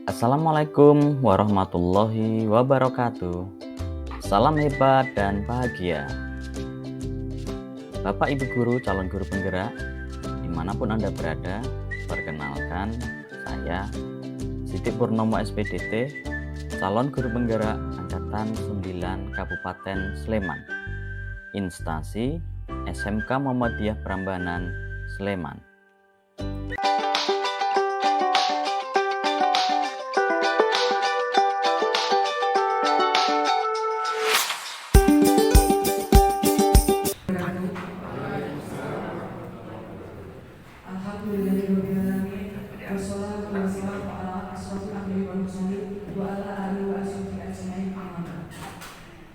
Assalamualaikum warahmatullahi wabarakatuh. Salam hebat dan bahagia. Bapak Ibu Guru, calon guru penggerak, dimanapun Anda berada, perkenalkan saya Siti Purnomo SPDT, calon guru penggerak Angkatan 9 Kabupaten Sleman, instansi SMK Muhammadiyah Prambanan, Sleman.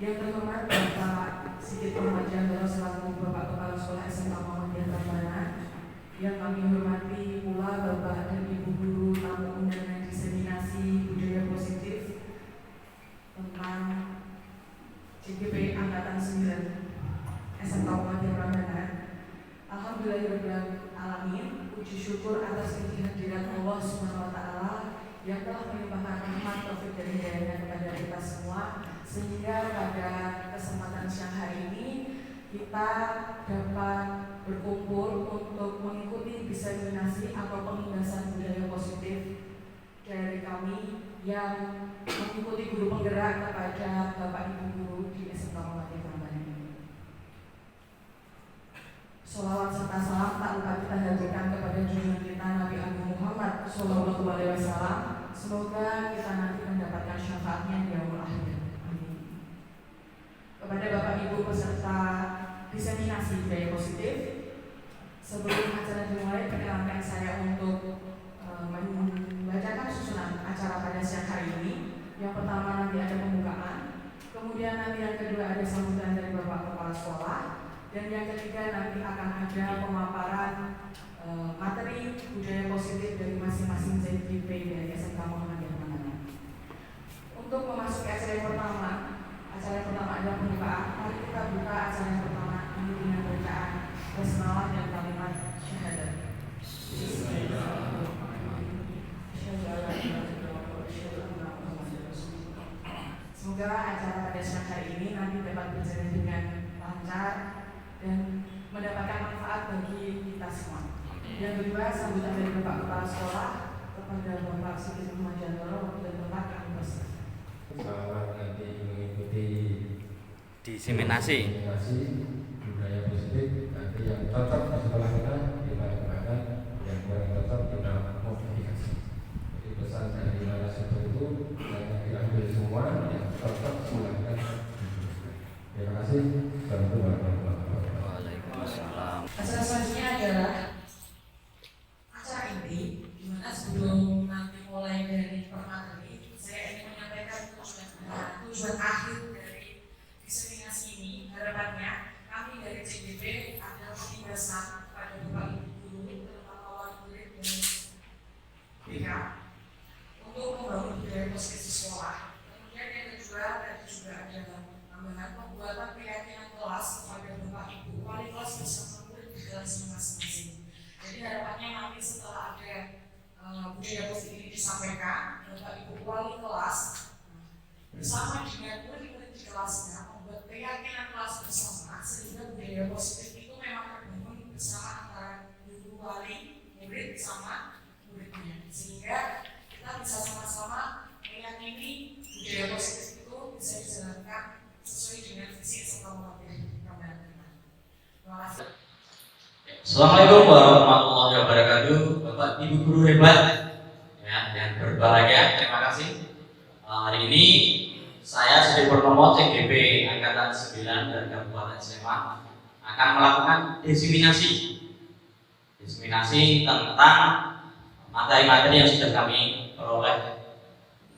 Yang terhormat Bapak Sigit Permajandoro selaku Bapak Kepala Sekolah SMK Muhammadiyah Prambanan, yang kami hormati pula Bapak dan Ibu Guru tamu undangan diseminasi budaya positif tentang CGP Angkatan 9 SMK Muhammadiyah Prambanan. Alhamdulillahirrahmanirrahim, puji syukur atas kehadiran Allah SWT yang telah melimpahkan rahmat taufik dan hidayahnya kepada kita semua, sehingga pada kesempatan siang hari ini kita dapat berkumpul untuk mengikuti diseminasi atau pengindasan budaya positif dari kami yang mengikuti guru penggerak kepada Bapak Ibu Guru di SMK Muhammadiyah Prambanan. Sholawat serta salam tak lupa kita haturkan kepada junjungan kita Nabi Agung Muhammad Sallallahu Alaihi Wasallam. Semoga kita nanti mendapatkan syafaatnya di yaumul akhir. Amin. Kepada Bapak Ibu peserta diseminasi budaya positif, sebelum acara dimulai, perkenalkan saya untuk membacakan susunan acara pada siang hari ini. Yang pertama nanti ada pembukaan, kemudian nanti yang kedua ada sambutan dari Bapak Kepala Sekolah, dan yang ketiga nanti akan ada pemaparan materi budaya positif dari masing-masing ZGP dari SMK Muhammadiyah Prambanan. Untuk memasuki acara yang pertama adalah pembukaan. Mari kita buka acara yang pertama ini dengan bacaan basmalah dan kalimat syahadat. Semoga acara pada siang hari ini nanti dapat berjalan dengan lancar dan mendapatkan manfaat bagi kita semua. Yang kedua, sambutan dari Bapak Kepala Sekolah kepada Bapak Sigit Permajandoro dan Bapak kami berserta. Selamat nanti mengikuti Diseminasi budaya positif. Nanti yang cocok di sekolah kita kembangkan, yang kurang cocok kita modifikasi. Jadi pesan dari narasumber itu yang diambil semua, yang cocok silahkan. Terima kasih. Assalamualaikum warahmatullahi wabarakatuh. Waalaikumsalam. Acara selanjutnya adalah acara inti, di mana sebelum nanti mulai dari permateri, saya ingin menyampaikan tujuan akhir dari diseminasi ini. Harapannya kami dari CGP adalah penindasan pada Bapak Ibu Guru, terutama wali murid dan BK, untuk membangun budaya positif di sekolah. Kemudian yang kedua tadi juga adalah tambahan pembuatan keyakinan kelas kepada Bapak Ibu wali kelas bersama murid di kelasnya masing-masing. Jadi harapannya nanti setelah ada budaya positif ini disampaikan, Bapak Ibu wali kelas bersama dengan murid-murid di kelasnya membuat keyakinan kelas bersama, sehingga budaya positif itu memang terbangun bersama antara guru, wali, murid sama muridnya, sehingga kita bisa sama-sama meyakini budaya positif itu bisa dijalankan sesuai dengan visi SMK Muhammadiyah Prambanan. Terima kasih. Assalamualaikum warahmatullahi wabarakatuh. Bapak Ibu Guru hebat ya, yang berbahagia, terima kasih. Hari ini saya Sigit Purnomo CGP Angkatan 9 dari Kabupaten Sleman akan melakukan diseminasi tentang materi-materi yang sudah kami peroleh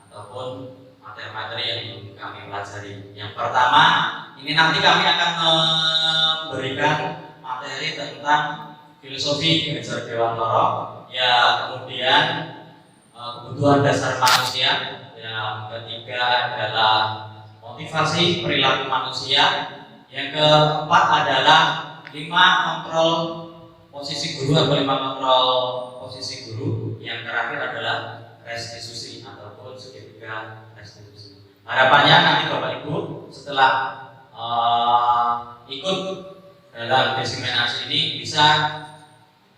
ataupun materi-materi yang kami pelajari. Yang pertama, ini nanti kami akan memberikan materi tentang filosofi Genjar Dewantara, ya, kemudian kebutuhan dasar manusia, yang ketiga adalah motivasi perilaku manusia, yang keempat adalah 5 kontrol posisi guru atau 5 kontrol posisi guru, yang terakhir adalah restitusi ataupun segitiga restitusi. Harapannya nanti Bapak Ibu setelah ikut dalam diseminasi ini bisa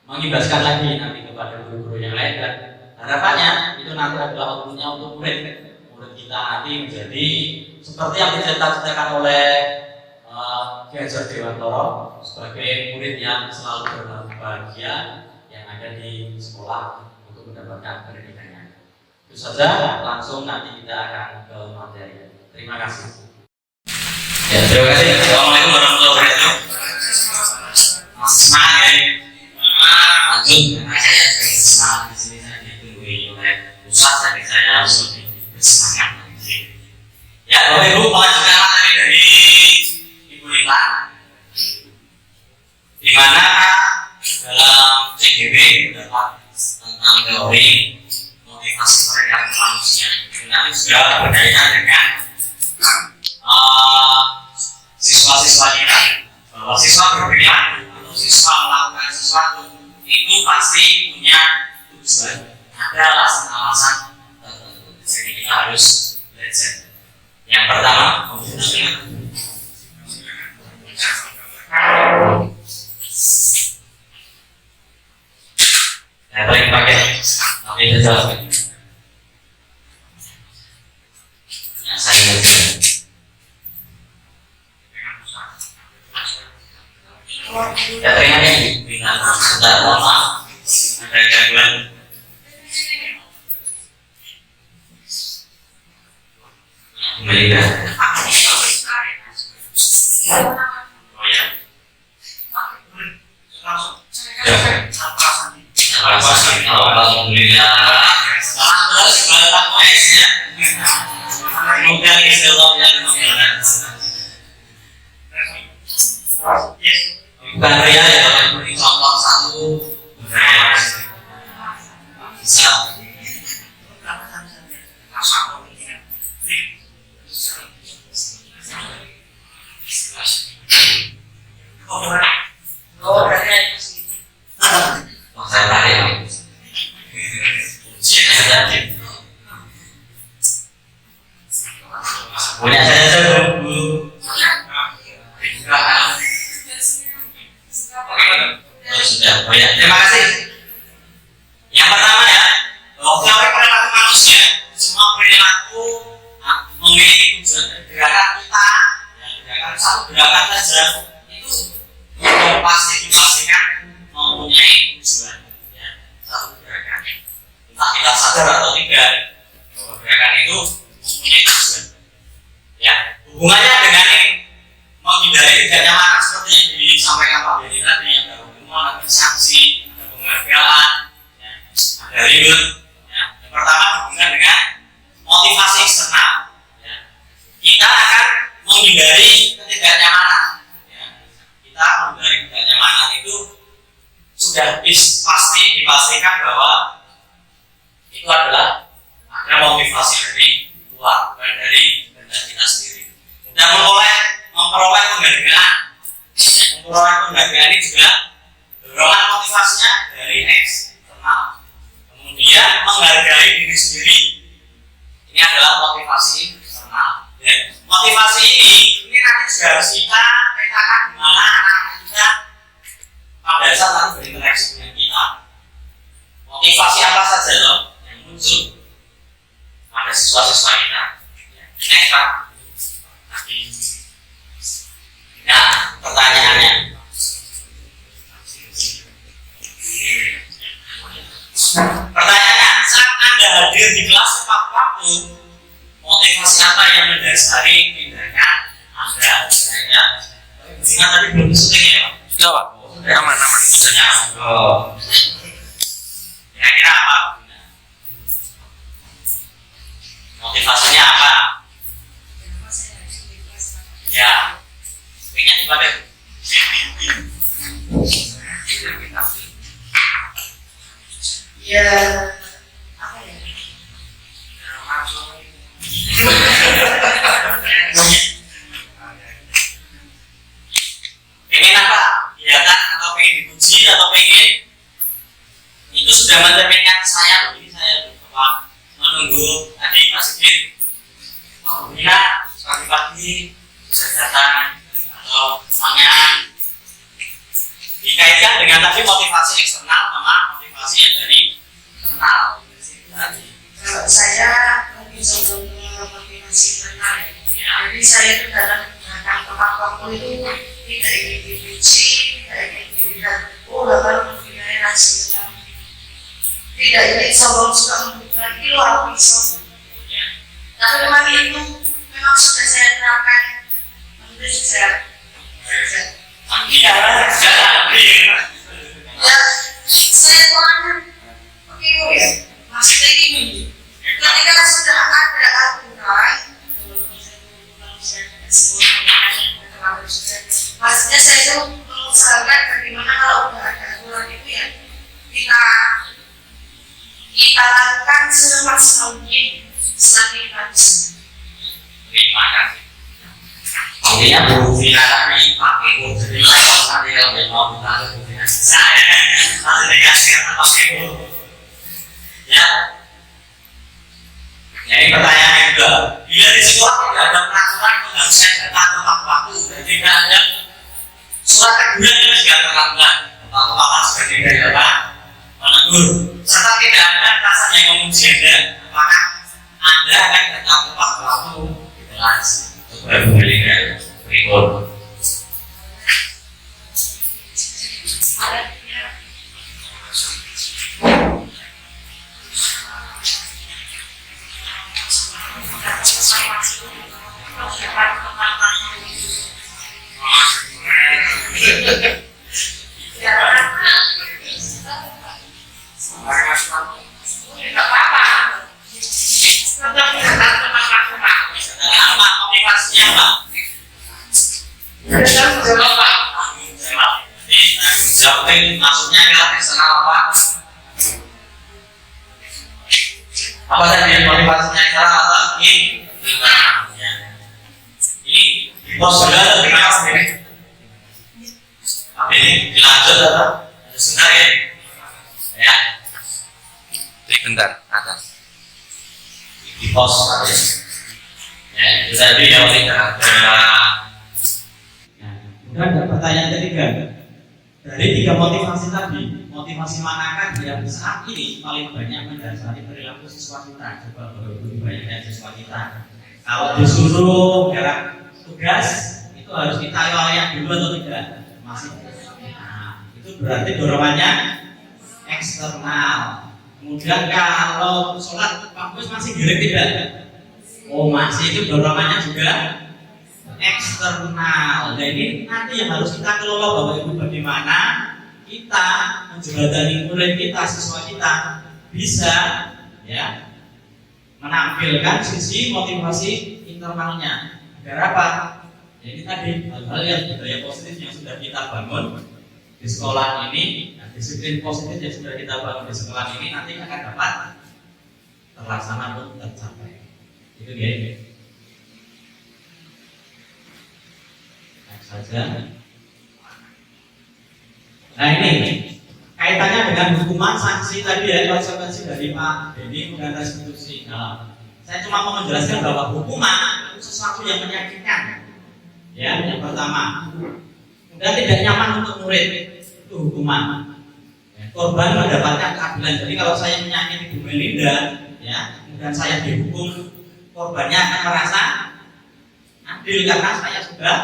mengibaskan lagi nanti kepada guru-guru yang lain, dan harapannya itu nanti adalah outputnya untuk murid kita nanti menjadi seperti yang diceritakan oleh Ki Hajar Dewantoro sebagai murid yang selalu berbahagia yang ada di sekolah untuk mendapatkan pendidikannya. Itu saja, langsung nanti kita akan ke materi. Terima kasih. Ya, terima kasih. Assalamualaikum warahmatullahi wabarakatuh. Semangat ya. Lanjut, karena saya sebagai semangat di sini saya ditunggu oleh Ustaz, jadi saya harus lebih bersemangat lagi. Ya, Bapak Ibu, melanjutkan materi dari Ibu Rita, di mana dalam CGB terdapat tentang teori motivasi perilaku manusia. Nanti sudah berkaitan dengan siswa-siswa kita, bahwa siswa berperilaku atau siswa melakukan sesuatu itu pasti punya tujuan, ada alasan-alasan tertentu. Jadi kita harus belajar. Yang pertama, ya paling pakai tapi saya jawab. Ya saya ngerti. Ya terima kasih. Sebentar, mohon maaf. Ada gangguan. Kembali ke. Oh ya. Alhamdulillah. Terus berapa poinnya? Mungkin istilah yang bukan ria ya, beri contoh satu bisa. Saya tarik. Punya saya dulu. Sudah, oh ya, terima kasih. Yang pertama ya, bahwa teori perilaku manusia, semua perilaku memiliki tujuan. Gerakan kita, gerakan satu gerakan saja itu pasti dipastikan mempunyai tujuan. Ya, satu gerakan. Entah kita sadar atau tidak, bahwa gerakan itu mempunyai tujuan. Ya, hubungannya dengan menghindari ketidaknyamanan seperti yang disampaikan Pak Bedi tadi, ada hubungan, ada sanksi, ada penghargaan, ya, ada reward. Ya. Yang pertama berhubungan dengan motivasi eksternal. Ya. Kita akan menghindari ketidaknyamanan. Ya. Kita menghindari ketidaknyamanan itu sudah pasti dipastikan bahwa itu adalah ada motivasi dari luar, bukan dari kehendak kita sendiri. Dan memperoleh penghargaan. Memperoleh penghargaan ini juga dorongan motivasinya dari eksternal. Kemudian menghargai diri sendiri. Ini adalah motivasi eksternal. Dan motivasi ini nanti juga harus kita petakan di mana anak-anak kita pada saat nanti berinteraksi dengan kita. Motivasi apa saja loh yang muncul pada siswa-siswa kita. Next Pak. Nah, pertanyaannya, saat Anda hadir di kelas tepat waktu, motivasi apa yang mendasari tindakan Anda? Ingat tadi belum syuting ya Pak? Sudah Pak. Aman. Oh. Kira-kira apa? Motivasinya apa? Ya. Pengen dipakai. Ya, apa ya? Pengen apa? Ya kan? Atau pengen dipuji atau pengen itu sudah mencerminkan saya begini, saya apa menunggu tadi Pak Sigit. Oh, ya, pagi-pagi bisa datang atau semangat. Dikaitkan dengan tadi motivasi eksternal sama motivasi yang dari internal. Kalau saya mungkin sebelumnya motivasi internal ya. Jadi saya itu dalam menggunakan tepat waktu itu tidak ingin dipuji, tidak ingin dilihat bahkan menilai hasilnya, tidak ingin sombong suka memberikan itu aku bisa. Tapi memang itu memang sudah saya terapkan menurut saya. Ya, saya orang begitu ya. Maksudnya gini, ketika sudah ada aturan, maksudnya saya itu mengusahakan bagaimana kalau udah ada aturan itu ya kita lakukan semaksimal mungkin selama kita bisa. Terima kasih. Intinya Bu Vina tadi pakai Bu, jadi kalau nanti kalau mau kita Bu Vina saya nanti dikasih kata pakai Bu. Ya. Jadi pertanyaan yang kedua, bila di sekolah tidak ada peraturan penghabisan data tepat waktu dan tidak ada surat teguran yang juga terlambat, apakah sebagai daerah menegur, serta tidak ada atasan yang memuji Anda, apakah Anda akan tetap tepat waktu di kelas? Berbalik berikut. Apa motivasinya Pak? Jawab maksudnya adalah eksternal apa? Apa tadi motivasinya eksternal apa? Ini bos sudah ada di kelas ini. Tapi ini dilanjut apa? Sebentar ya. Ya. Bentar atas. Di pos tadi. Ya, itu tadi yang tidak ada. Kemudian pertanyaan ketiga, dari tiga motivasi tadi, motivasi manakah yang saat ini paling banyak mendasari perilaku siswa kita? Coba lebih banyak dari siswa kita. Kalau disuruh gerak tugas, itu harus kita layak dulu atau tidak? Masih. Nah, itu berarti dorongannya eksternal. Kemudian kalau sholat bagus masih gerak tidak? Oh masih, itu dorongannya juga eksternal. Jadi nanti yang harus kita kelola Bapak Ibu, bagaimana kita menjembatani murid kita, siswa kita bisa ya menampilkan sisi motivasi internalnya. Agar apa? Jadi tadi hal-hal yang budaya positif yang sudah kita bangun di sekolah ini, disiplin positif yang sudah kita bangun di sekolah ini nanti akan dapat terlaksana pun tercapai. Itu dia. Saja. Nah ini kaitannya dengan hukuman sanksi tadi ya, konsekuensi dari Pak Denny dan restitusi. Nah, saya cuma mau menjelaskan bahwa hukuman itu sesuatu yang menyakitkan. Ya, yang pertama, dan tidak nyaman untuk murid itu hukuman. Ya, korban mendapatkan keadilan. Jadi kalau saya menyakiti Bu Melinda, ya, kemudian saya dihukum, korbannya akan merasa adil karena saya sudah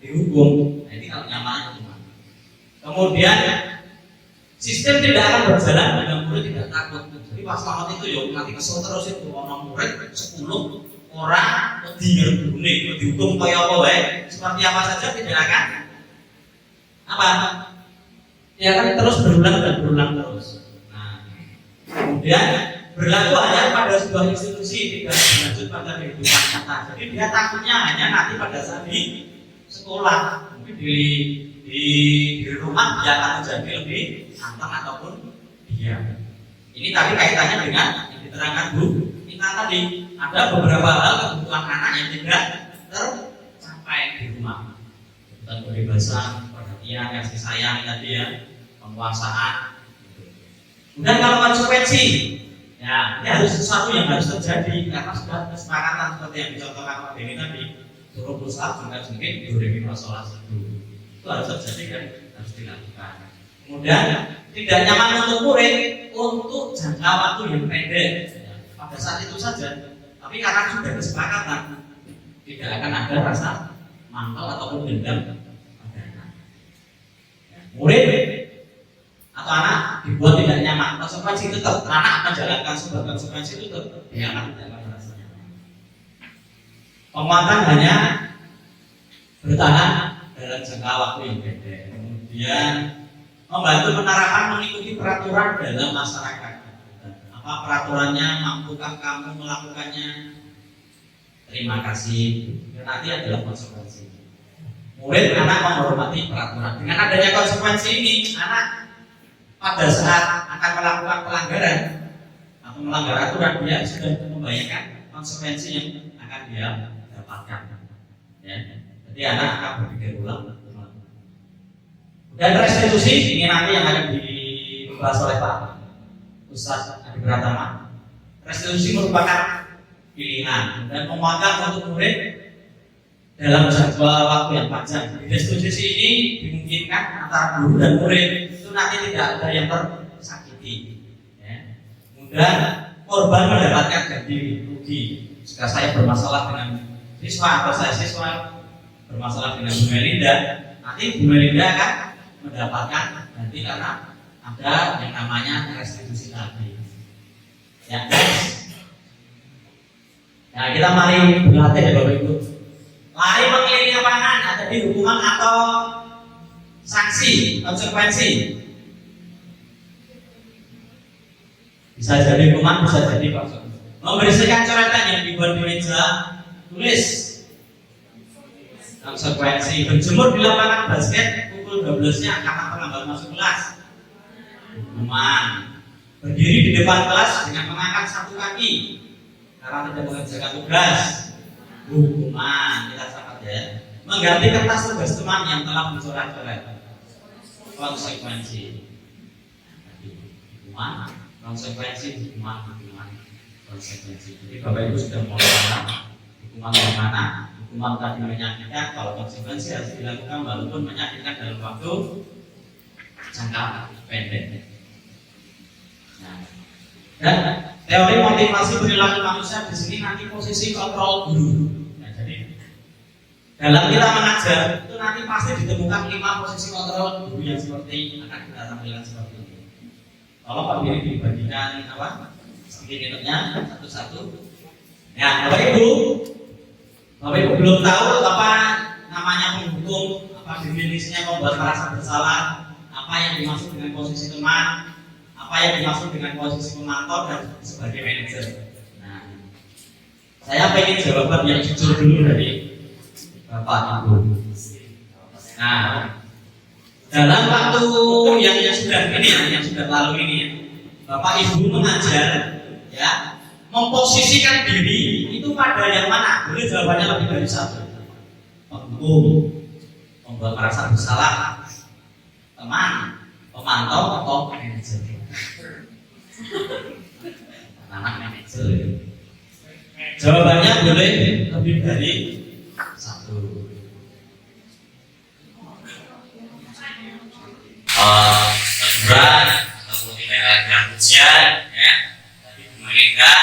dihukum. Nah, ini kalau nyaman cuma. Kemudian sistem tidak akan berjalan dengan murid tidak takut. Jadi pas selamat itu ya nanti kesel terus itu orang murid 10 orang dihukum kayak apa baik seperti apa saja tidak akan apa ya kan terus berulang dan berulang terus. Nah, kemudian berlaku hanya pada sebuah institusi, tidak berlanjut pada kehidupan nyata. Jadi dia takutnya hanya nanti pada saat di sekolah, mungkin di rumah dia akan menjadi lebih anteng ataupun diam. Ini tadi kaitannya dengan yang diterangkan Bu kita tadi, ada beberapa hal kebutuhan anak yang tidak tercapai di rumah. Kebutuhan kebebasan, perhatian, kasih sayang tadi ya, penguasaan. Kemudian kalau konsekuensi, ya Ya, ini harus sesuatu yang harus terjadi karena sudah kesepakatan seperti yang dicontohkan Pak Beni tadi. Suruh pusat jungkit do re mi fa sol la si do. Itu harus terjadi kan, harus dilakukan. Kemudian tidak nyaman untuk murid untuk jangka waktu yang pendek. Pada saat itu saja. Tapi karena sudah kesepakatan, tidak akan ada rasa mangkal ataupun dendam pada anak. Murid atau anak dibuat tidak nyaman, konsekuensi itu tetap anak menjalankan sebuah konsekuensi itu tetap dia akan tidak akan merasa nyaman. Penguatan hanya bertahan dalam jangka waktu yang pendek. Kemudian membantu penerapan mengikuti peraturan dalam masyarakat. Apa peraturannya, mampukah kamu melakukannya? Terima kasih. Nanti adalah konsekuensi. Murid anak menghormati peraturan. Dengan adanya konsekuensi ini, anak pada saat akan melakukan pelanggaran atau melanggar aturan, dia sudah membayangkan konsekuensi yang akan dia dapatkan. Ya. Jadi anak akan berpikir ulang. Dan restitusi ini nanti yang akan dibahas oleh Pak Ustaz Adi Pratama. Restitusi merupakan pilihan dan penguatan untuk murid dalam jangka waktu yang panjang. Di restitusi ini dimungkinkan antara guru dan murid itu nanti tidak ada yang tersakiti. Ya. Kemudian korban mendapatkan ganti rugi. Jika saya bermasalah dengan siswa atau saya siswa bermasalah dengan Bu Melinda, nanti Bu Melinda akan mendapatkan ganti karena ada yang namanya restitusi tadi. Ya, guys. Nah, kita mari berlatih ya Bapak Ibu. Lari mengelilingi lapangan ada di hukuman atau sanksi, konsekuensi. Bisa jadi hukuman, bisa jadi konsekuensi. Membersihkan coretan yang dibuat di meja tulis, konsekuensi. Berjemur di lapangan basket pukul 12-nya karena terlambat masuk kelas, hukuman. Berdiri di depan kelas dengan mengangkat satu kaki karena tidak mengerjakan tugas, hukuman. Kita catat ya. Mengganti kertas tugas teman yang telah mencoret-coret, konsekuensi. Hukuman, konsekuensi, hukuman, konsekuensi. Jadi Bapak Ibu sudah mulai paham hukuman bagaimana. Hukuman tadi menyakitkan, kalau konsekuensi harus dilakukan walaupun menyakitkan dalam waktu jangka pendek. Nah, dan teori motivasi perilaku manusia di sini nanti posisi kontrol guru. Nah, jadi dalam kita mengajar itu nanti pasti ditemukan 5 posisi kontrol guru yang seperti akan kita tampilkan seperti ini. Kalau Pak Bini dibagikan apa? Sedikit-sedikitnya satu-satu. Ya, Bapak Ibu belum tahu apa namanya penghukum, apa definisinya membuat merasa bersalah, apa yang dimaksud dengan posisi teman, apa yang dimaksud dengan posisi pemantau dan sebagai manajer. Nah, saya pengen jawaban yang jujur dulu dari Bapak Ibu. Nah, dalam waktu yang sudah ini yang sudah lalu ini, Bapak Ibu mengajar, ya, memposisikan diri itu pada yang mana? Boleh jawabannya lebih dari satu. Penghukum, membuat merasa bersalah, teman, pemantau atau manajer. Anak manajer. Jawabannya boleh lebih dari satu. Teguran ataupun tindakan ujian, ya, dari pemerintah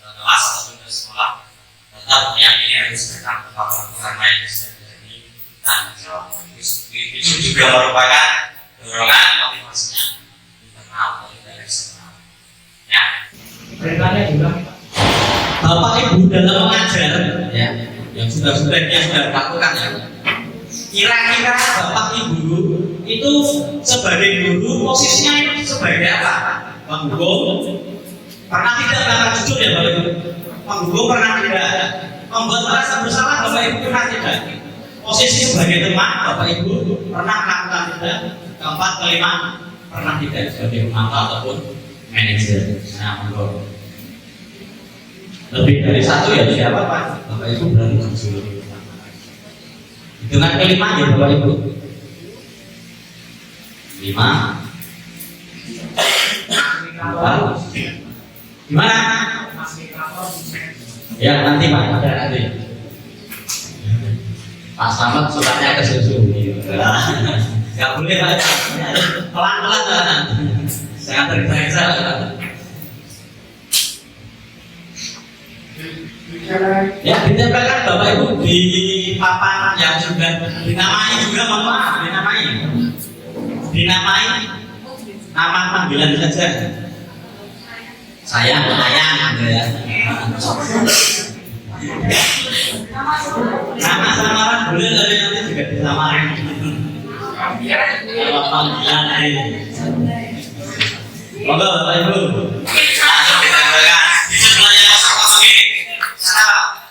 kelas ataupun ke sekolah tetap meyakini harus bertanggung jawab karena itu sudah menjadi tanggung jawab. Itu juga merupakan dorongan motivasinya internal dan eksternal. Ya, beritanya juga Bapak Ibu dalam mengajar, ya, yang sudah melakukan ya. Kira-kira Bapak Ibu itu sebagai guru posisinya itu sebagai apa? Penghukum? Pernah tidak berangkat jujur ya Bapak Ibu? Penghukum pernah tidak? Membuat merasa bersalah Bapak Ibu pernah tidak? Posisi sebagai teman Bapak Ibu pernah melakukan tidak? Keempat, kelima pernah tidak sebagai pemantau ataupun manajer? Nah, menurut lebih dari satu ya tidak apa-apa. Bapak Ibu berani jujur. Dengan kelima ya Bapak Ibu. 5, 4, 3, 2, 1. Gimana? Ya nanti Pak, ada nanti. Pak Slamet sukanya ke susu. Gak boleh Pak. Pelan-pelan. Saya tergesa-gesa. Ya ditempelkan Bapak Ibu di papan yang sudah dinamai juga, Bapak. Dinamai nama panggilan saja. Sayang, gitu ya. Nama samaran boleh, tapi nanti juga disamarin. Nama panggilan ini. Monggo Bapak Ibu. Langsung ditempelkan di sebelahnya kosong ini. Sana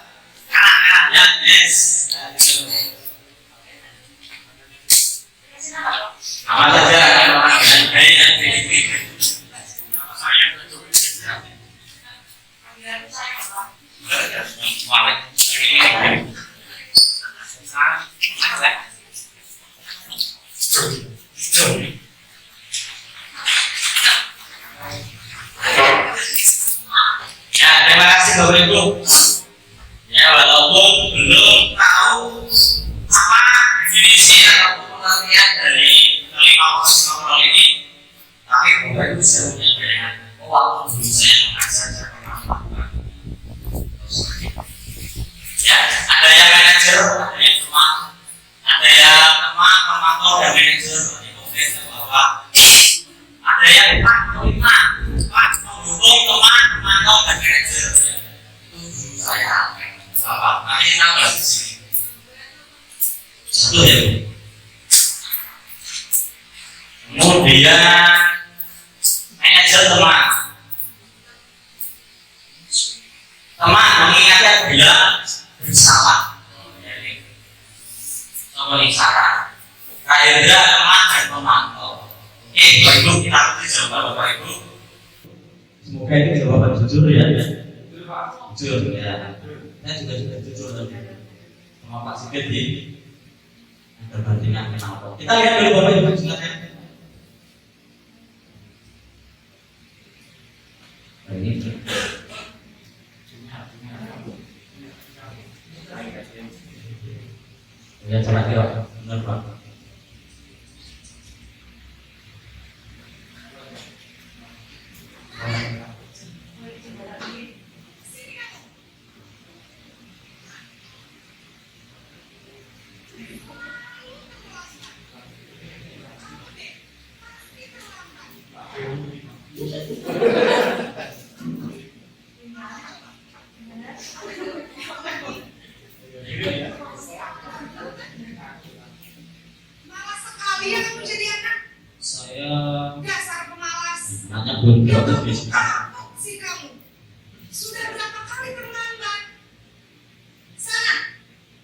kanan ya, yes. Nama saja nama panggilan. Nama saya ya, terima kasih Bapak Ibu. Ya, walaupun belum tahu apa definisi atau pengertian dari kelima proses kontrol ini, tapi Bapak Ibu sudah punya bayangan. Oh, waktu dulu saya mengajar ya, ada yang manajer, ada yang teman, ada yang teman, pemantau dan manajer, ada yang empat atau lima, pendukung, teman, pemantau dan manajer. Itu dulu saya, apa? Nanti kita bahas di sini. Satu ya. Kemudian manajer teman. Teman mengingati apabila bersalah, memenuhi syarat. Kaedah teman dan pemantau. Oke, Bapak Ibu, kita ikuti jawaban Bapak Ibu. Semoga ini jawaban jujur ya. Jujur ya. Saya juga jujur sama Pak Sigit di perbandingan kenapa. Kita lihat dulu Bapak Ibu silakan. Ini. Ya coba lihat, benar Pak. Malas sekali ya kamu jadi anak. Saya Dasar pemalas. nanya belum jawab bisa. Kapok sih kamu. Sudah berapa kali terlambat? Sana,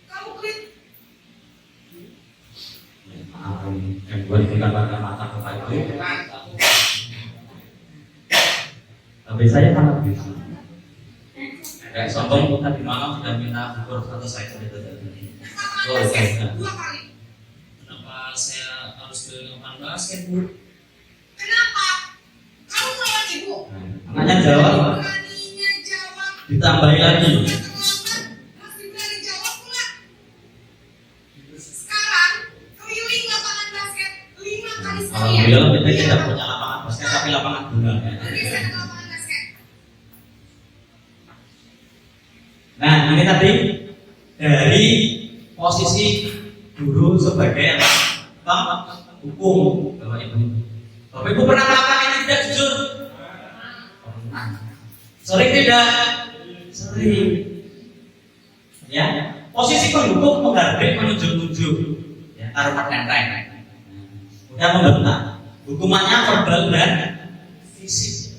kamu quit. Maaf, yang gue dikatakan mata Bapak Ibu. Tapi saya sangat bisa. Kayak sombong tadi malam sudah minta ukur satu saya tadi. Oh, Basket, oke. 2 kali. Kenapa saya harus ke lapangan basket, Bu? Kenapa? Kamu lawan ibu. Makanya jawab, Beraninya jawab. ditambahi lagi. Sudah terlambat, masih berani jawab pula. Sekarang, keliling lapangan basket 5 kali sekalian. Alhamdulillah kita tidak punya lapangan basket tapi lapangan bola. Geser ke lapangan basket. Nah, ini tadi dari posisi guru sebagai hukum, Bapak Ibu. Bapak Ibu pernah melakukan ini tidak jujur? Pernah. Sering tidak? Sering. Ya, posisi pendukung menghargai menunjuk-nunjuk, ya, taruhan nenteng. Udah membentak. Hukumannya verbal dan fisik.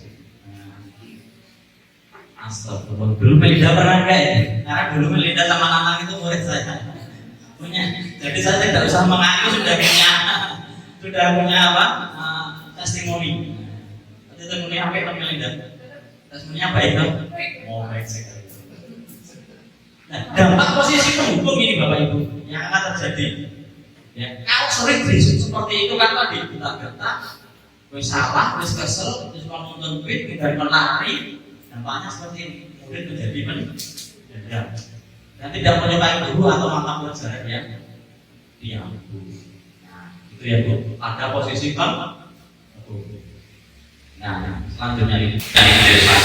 Astagfirullah. Dulu Melinda pernah enggak ya? Karena dulu Melinda sama Nanang itu murid saya. Punya. Jadi saya tidak usah mengaku sudah punya apa? Testimoni. Testimoni apa itu Melinda? Testimoninya baik kan? Oh baik sekali. Nah, dampak posisi pendukung ini Bapak Ibu yang akan terjadi. Ya, kalau sering berisik seperti itu kan tadi kita kata, wes salah, wes kesel, wes mau nonton tweet, dan menari. dampaknya seperti ini, murid menjadi pendiam dan tidak menyukai guru atau mata pelajaran yang diam. Nah, itu ya Bu, ada posisi kan. Nah, selanjutnya ini dari depan.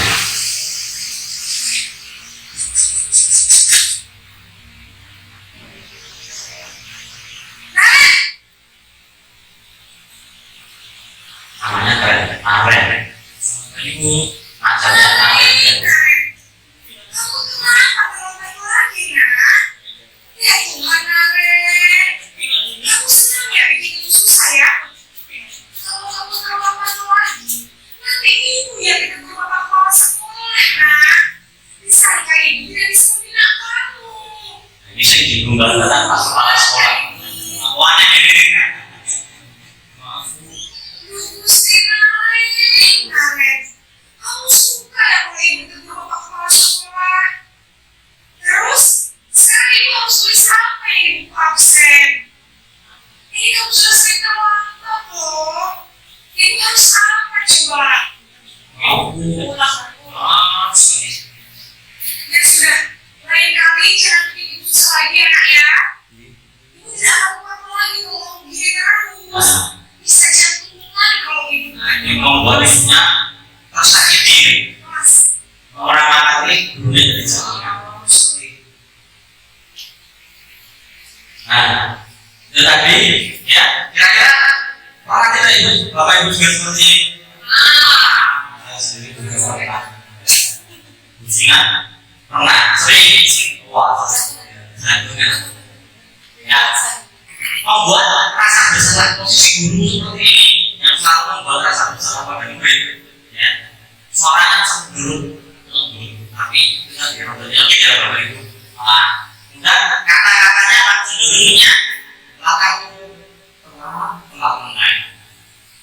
Namanya keren. Ini Bu, acaranya keren. Kamu kenapa terlambat lagi, nak? Ya Tuhan, Aren. Kamu senang ya bikin itu susah ya? Kalau kamu terlambat lagi, nanti ibu yang ditegur bapak kepala sekolah, nak. Disangka ibu tidak bisa membina kamu. Ini sih digunggal dengan pas kepala sekolah. Awalnya ini. Gusti Aren. Kamu suka ya kalau ibu ditegur bapak kepala sekolah? Terus, sekarang ibu harus tulis apa yang ibu absen? Ini kamu sudah sering terlambat loh. Ibu harus apa coba? Ya sudah, lain kali jangan bikin susah lagi ya nak ya. Ibu tidak akan apa lagi kalau kamu begini terus. Bisa jantungan kalau ibu. Ini membuat ibunya tersakit diri. Mas, Orang kali gurunya jadi sakingan. Nah, itu tadi ya. Kira-kira orang tidak ibu, bapak ibu juga seperti ini. Saya sendiri juga pernah. Bisingan pernah sering. Wah, jantungan. Ya, membuat rasa bersalah posisi guru seperti ini yang selalu membuat rasa bersalah pada murid. Ya, suaranya cenderung tapi tidak dirobohnya tidak bapak ibu. Nah, dan kata-katanya akan cenderungnya akan telah mengenai.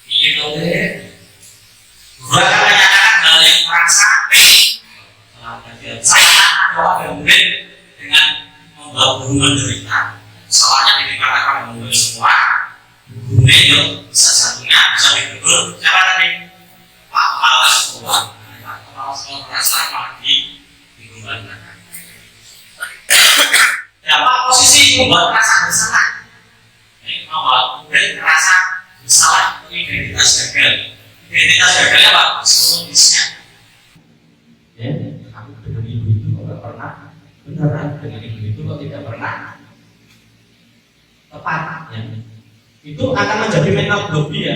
Ini boleh. Guru akan menyatakan hal yang kurang sampai dalam bagian saya atau ada murid dengan membawa guru menderita. Salahnya dikatakan murid semua. Gurunya itu bisa satunya bisa ditegur. Siapa tadi? Pak Kepala Sekolah. Kepala Sekolah perasaan malah digumbarkan. Ya, Pak, posisi membuat rasa bersalah. Ini membuat murid merasa bersalah untuk identitas gagal. Identitas gagalnya apa? Psikologisnya. Ya, aku dengan ibu itu kok gak pernah beneran, dengan ibu itu kok tidak pernah tepat. Ya. Itu akan menjadi mental block dia.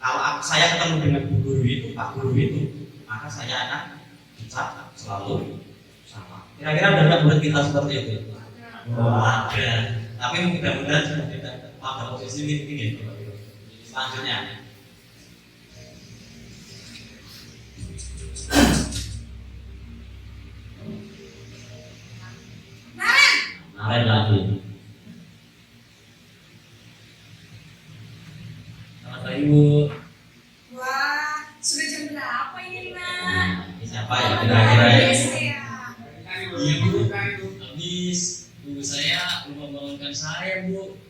Kalau saya ketemu dengan bu guru itu, pak guru itu, maka saya akan dicap selalu sama. Kira-kira ada nggak murid kita seperti itu? Ada. Tapi mudah-mudahan sudah tidak pada posisi ini. Selanjutnya. Naren lagi. Selamat pagi Bu. wah, sudah jam berapa ini nak? Ini siapa ya kira-kira ya? Iya Bu, habis ibu saya lupa bangunkan saya Bu.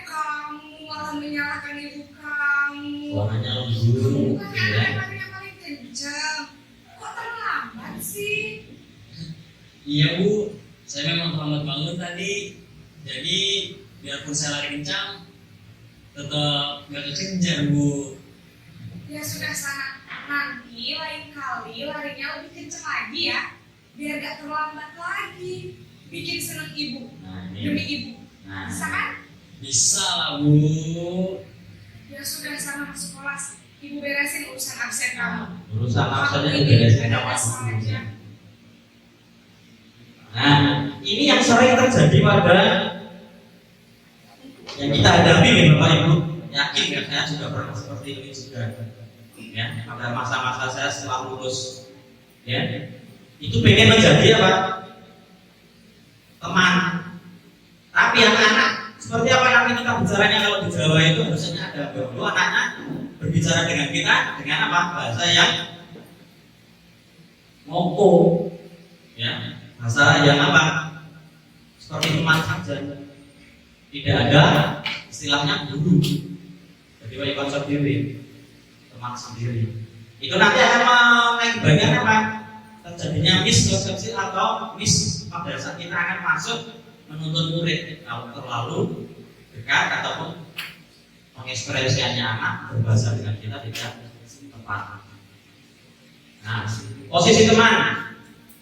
Kamu malah menyalahkan ibu kamu. Suaranya lembut. Bukan yang paling kencang. Kok terlambat sih? Iya Bu, saya memang terlambat bangun tadi. Jadi biarpun saya lari kencang, tetap gak kekejar Bu. Ya sudah sana. Nanti lain kali larinya lebih kencang lagi ya. Biar gak terlambat lagi. Bikin seneng ibu. Nah, Demi ini. ibu. Nah, Bisa kan? Bisa lah Bu. Ya sudah sana masuk kelas. Ibu beresin urusan absen kamu. urusan absennya Kamu udah ini saya ada dapat. saja. Nah, ini yang sering terjadi pada yang kita hadapi nih Bapak Ibu. Yakin ya, saya juga pernah seperti ini juga. Ya, pada masa-masa saya setelah lulus, ya, itu pengen menjadi apa? Teman. Tapi anak-anak seperti apa yang kita bicaranya kalau di Jawa itu harusnya ada bahwa anaknya berbicara dengan kita dengan apa? Bahasa yang ngompo, ya, bahasa yang apa? Seperti teman saja. Tidak ada istilahnya guru. Jadi wali konsep diri, teman sendiri. Itu nanti akan mengakibatkan apa? Terjadinya miskonsepsi atau pada saat kita akan masuk menuntut murid kalau terlalu dekat ataupun mengekspresikannya anak berbahasa dengan kita tidak tepat. Nah, posisi teman,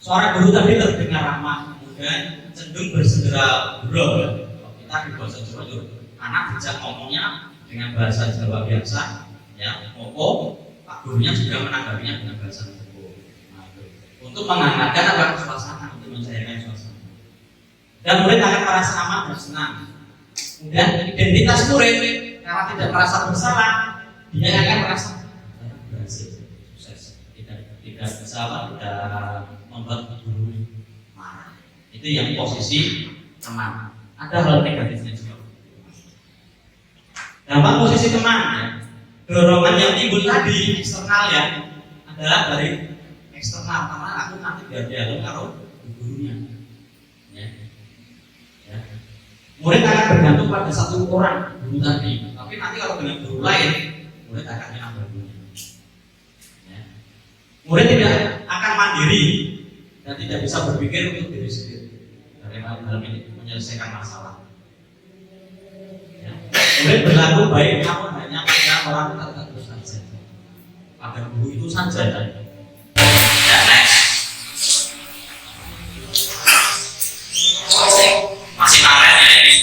suara guru tadi terdengar ramah, kemudian cenderung bersegera gurau. Kita di bahasa Jawa itu anak bijak ngomongnya dengan bahasa Jawa biasa, ya, opo, pak gurunya juga menanggapinya dengan bahasa Jawa. Nah, untuk menghangatkan apa suasana, untuk mencairkan suasana. Dan murid akan merasa aman dan senang. Kemudian identitas murid karena tidak merasa bersalah, dia akan merasa berhasil, sukses, tidak bisa tidak membuat guru marah. Itu yang posisi teman. Ada hal negatifnya juga. Dampak posisi teman, ya. Dorongan yang timbul tadi eksternal ya adalah dari eksternal karena aku nanti biar dialog kalau gurunya. Ya. Ya. Murid akan bergantung pada satu orang guru tadi, tapi nanti kalau dengan guru lain, murid akan menambah gurunya. Ya. Murid tidak akan mandiri dan tidak bisa berpikir untuk diri sendiri. Bagaimana dalam ini menyelesaikan masalah. Ya. Murid berlaku baik namun hanya pada orang tertentu saja. Pada guru itu saja. Ya, next. Masih kalian ya ini.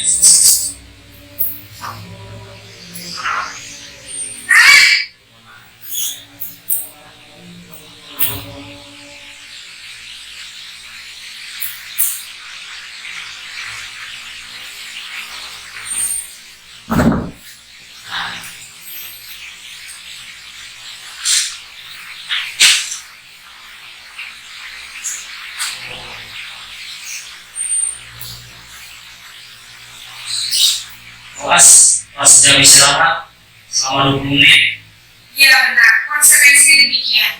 Pas jam istirahat selama 20 menit. Ya benar, konsekuensinya demikian.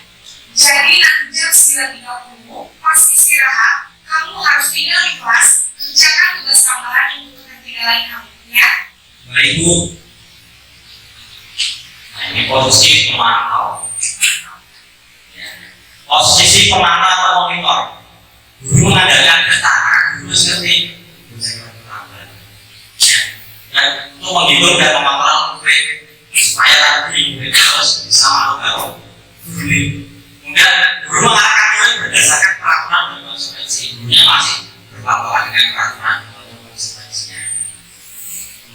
Jadi nanti jam 9.30 pas istirahat, kamu harus tinggal di kelas, kerjakan tugas tambahan untuk ketinggalan kamu, ya. Baik Bu. Nah, ini posisi pemantau. Ya. Posisi pemantau atau monitor. Guru mengadakan data, guru ngerti. Dan untuk menghibur dan memantau murid supaya tadi murid terus bisa masuk guru. Kemudian guru mengarahkan murid berdasarkan peraturan dan konsekuensi. Gurunya masih berpatokan dengan peraturan dan konsekuensinya.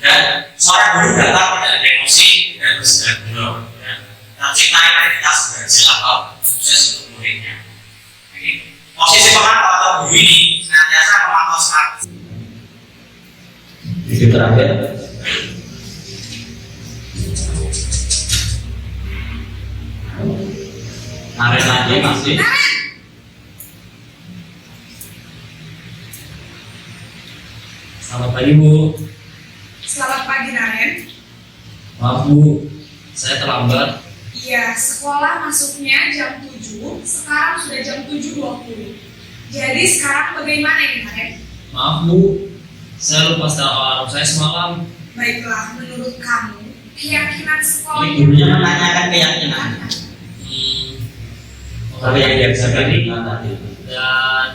Dan suara guru datang pada emosi dan bersedia guru dan tercipta identitas berhasil atau sukses untuk muridnya. Jadi posisi pemantau atau guru ini senantiasa memantau semangat. Video terakhir. Narik lagi masih. Selamat pagi Bu. Selamat pagi Naren. Maaf Bu, saya terlambat. Iya, sekolah masuknya jam 7, sekarang sudah jam 7.20. Jadi sekarang bagaimana ini Naren? Maaf Bu, saya lupa setel alarm saya semalam. Baiklah, menurut kamu, keyakinan sekolah Ini gurunya menanyakan keyakinan. Tapi yang dia bisa berikan tadi. Dan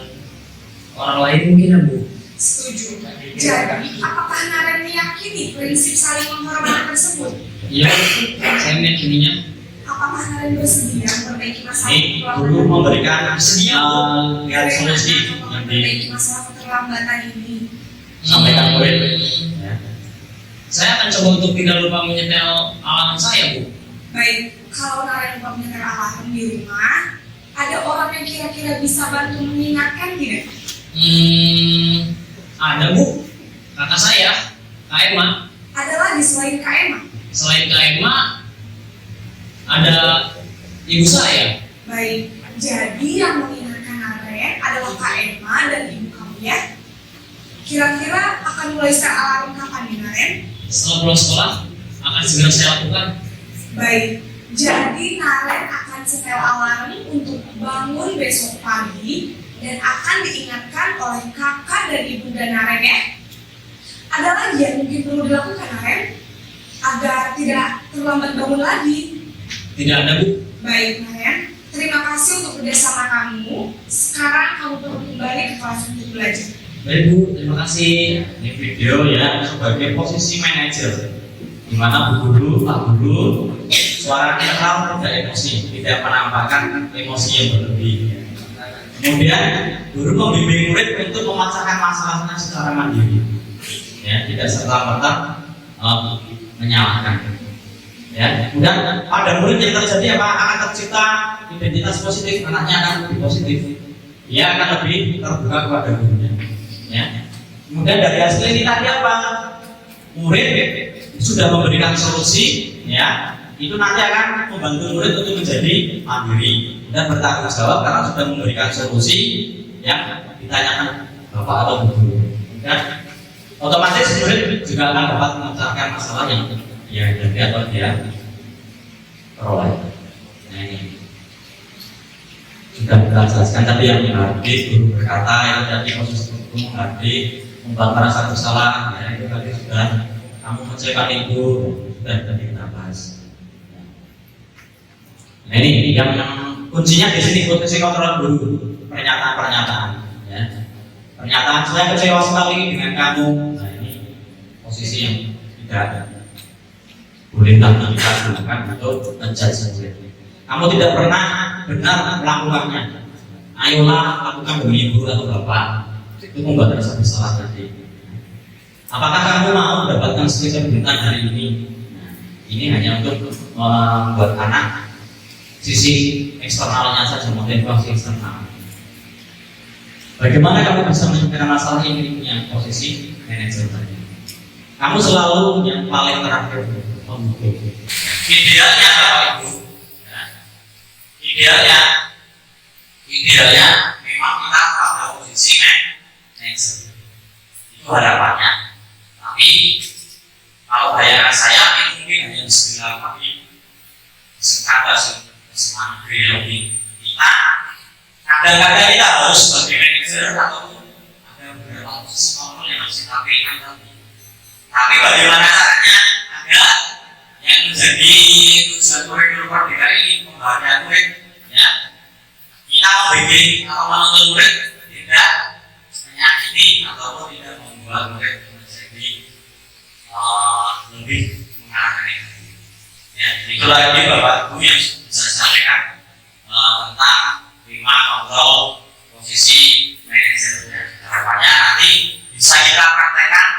orang lain mungkin ya Bu. setuju. Jadi, apakah Naren meyakini prinsip saling menghormati tersebut? Iya, saya meyakininya. Apakah Naren bersedia memperbaiki masalah Ini guru memberikan lihat solusi yang memperbaiki masalah keterlambatan ini? disampaikan murid. Ya. Saya akan coba untuk tidak lupa menyetel alarm saya Bu. Baik, kalau Naren lupa menyetel alarm di rumah, ada orang yang kira-kira bisa bantu mengingatkan tidak? Ada Bu, kakak saya, Kak Emma. Ada lagi selain Kak Emma? Selain Kak Emma, ada ibu saya. Baik, jadi yang mengingatkan Naren adalah Kak Emma dan ibu kamu ya? Kira-kira akan mulai setel alarm kapan nih Naren? Setelah pulang sekolah, akan segera saya lakukan. Baik, jadi Naren akan setel alarm untuk bangun besok pagi dan akan diingatkan oleh kakak dan ibunda Naren ya. Ada lagi yang mungkin perlu dilakukan Naren agar tidak terlambat bangun lagi? Tidak ada Bu, Baik, Marian. Terima kasih untuk kerjasama kamu. Sekarang kamu perlu kembali ke kelas untuk belajar. Baik Bu, terima kasih. Ini video ya sebagai posisi manajer, di mana Bu Guru, Pak Guru, suara netral, tidak emosi, tidak menampakkan emosi yang berlebih. Kemudian guru membimbing murid untuk memecahkan masalahnya secara mandiri, ya, tidak serta-merta menyalahkan. Ya, kemudian pada murid yang terjadi apa? Akan tercipta identitas positif, anaknya akan lebih positif, dia akan lebih terbuka kepada gurunya. Ya. Kemudian dari hasil ini tadi apa? Murid sudah memberikan solusi, ya, itu nanti akan membantu murid untuk menjadi mandiri dan bertanggung jawab karena sudah memberikan solusi yang ditanyakan bapak atau guru. Dan otomatis murid juga akan dapat memecahkan masalah yang dia hadapi atau dia peroleh. Nah ini sudah kita jelaskan tadi yang menghargai guru berkata itu tadi posisi guru menghargai membuat merasa bersalah, ya itu tadi sudah kamu kecewa ibu sudah tadi kita bahas. Nah ini yang kuncinya di sini potensi kontrol guru, pernyataan-pernyataan, ya. Pernyataan saya kecewa sekali dengan kamu. Nah ini posisi yang tidak boleh kita gunakan untuk menjudge murid. Kamu tidak pernah benar melakukannya. Ayolah lakukan demi ibu atau bapak. Itu membuat rasa bersalah tadi. Apakah kamu mau mendapatkan sekitar bintang hari ini? Nah, ini hanya untuk membuat anak sisi eksternalnya saja, motivasi eksternal. Bagaimana kamu bisa menyelesaikan masalah ini punya posisi manajer tadi? Kamu selalu yang paling terakhir. Idealnya Bapak Ibu, ya. Idealnya memang kita pada posisi manajer. Itu harapannya. Tapi kalau bayangan saya ini mungkin hanya sekedar kami sekadar semangat lebih kita. Kadang-kadang kita harus sebagai manajer atau ada beberapa posisi kontrol yang harus kita pilih. Tapi bagaimana caranya agar yang menjadi tujuan kurikulum Merdeka ini membahagiakan murid, ya, kita membimbing atau menuntut murid tidak menyakiti ataupun tidak membuat murid menjadi lebih mengarahkan ini. Ya, itu lagi Bapak Ibu yang bisa sampaikan tentang 5 kontrol posisi manajer. Harapannya nanti bisa kita praktekkan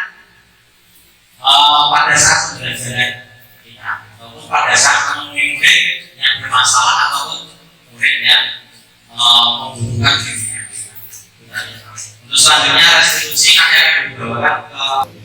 pada saat pembelajaran kita ataupun pada saat menemui murid yang bermasalah ataupun murid yang membutuhkan bimbingan. Untuk selanjutnya restitusi nanti akan dibawakan ke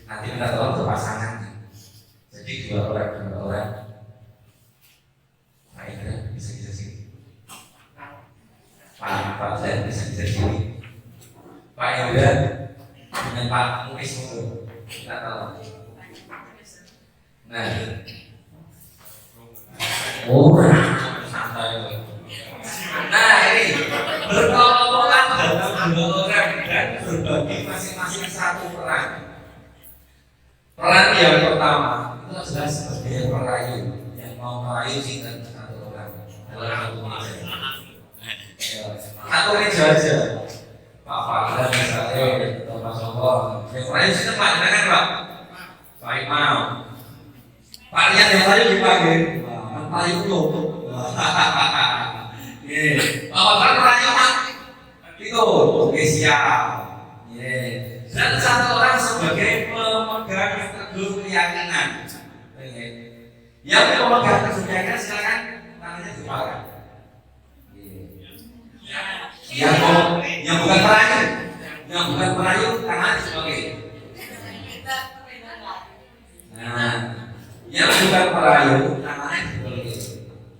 nanti minta tolong ke pasangan. Jadi 2 orang. Pak Indra bisa sini. Pak saya bisa sini. Pak Indra dengan Pak Muis itu minta tolong. Nah, santai. Nah ini berkelompok dalam 2 orang dan berbagi masing-masing 1 peran. Peran yang pertama itu adalah sebagai perayu yang mau merayu singkat 1 orang dalam 1 meja. 1 meja aja. Pak Fahran misalnya atau Pak Sokong yang merayu singkat Pak kan Pak. Pak Imam. Pak Rian yang merayu dipanggil Pak Payu Lo. Pak Fahran merayu Pak itu oke siap. Dan 1 orang sebagai pemegang teguh keyakinan. Yang pemegang teguh keyakinan silakan tangannya dibuka. Yang bukan perayu, tangannya sebagai. Nah, yang bukan perayu, tangannya sebagai.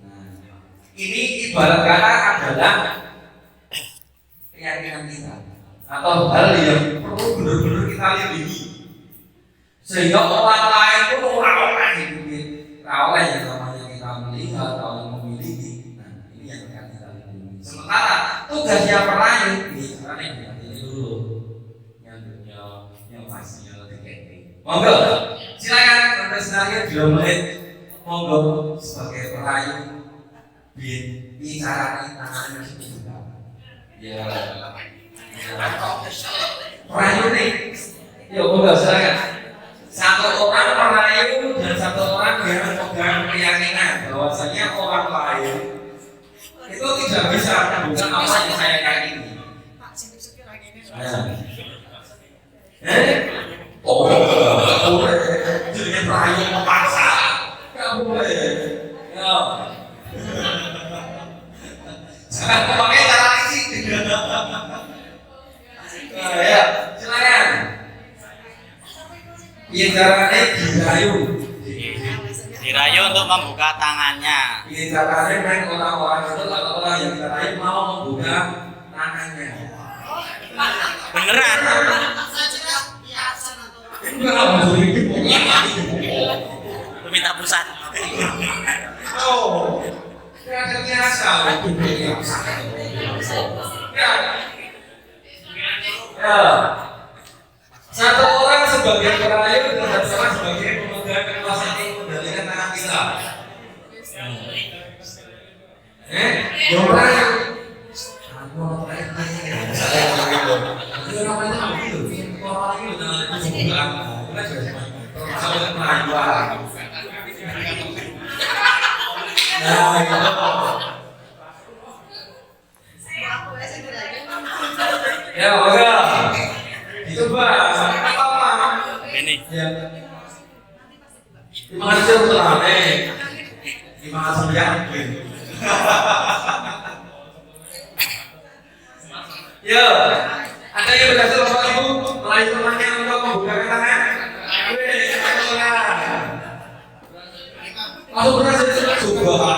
Nah, ini ibarat kata adalah keyakinan kita atau hal yang perlu benar-benar kita lihat ini. Sehingga orang lain pun orang hidup oleh yang namanya kita melihat atau memiliki. Nah, ini yang akan kita lindungi. Sementara tugasnya perayu ini caranya ini dulu yang pastinya TKP. Monggo, silakan Anda silahkan 2 menit. Monggo sebagai perayu bicara tangan juga. Ya. Perayu nih. Yuk monggo silakan. Satu orang perayu dan satu orang yang memegang keyakinan bahwasanya orang lain itu tidak bisa bukan apa yang saya yakini. Oh, boleh. Jadi perayu memaksa. Nggak boleh. Ya. Jangan memakai cara licik. Ya, silakan. Yang caranya Dirayu untuk membuka tangannya. Yang caranya main orang-orang itu atau orang yang caranya mau membuka tangannya. Beneran? Lu minta pusat. Oh, ada biasa. Ya. Satu orang sebagai perayu dan satu orang sebagai pemegang kekuasaan yang mengendalikan tangan kita. Yang perayu. Aku perayu. Itu namanya apa itu? Orang itu dengan pembukaan. Kita juga sama perayuan. Nah, ya, oke. Itu apa? Ini. Ya. Terima kasih untuk aneh. Terima kasih ya. Ya, ada yang berhasil Bapak Ibu meraih temannya untuk membuka tangan. Langsung berhasil juga.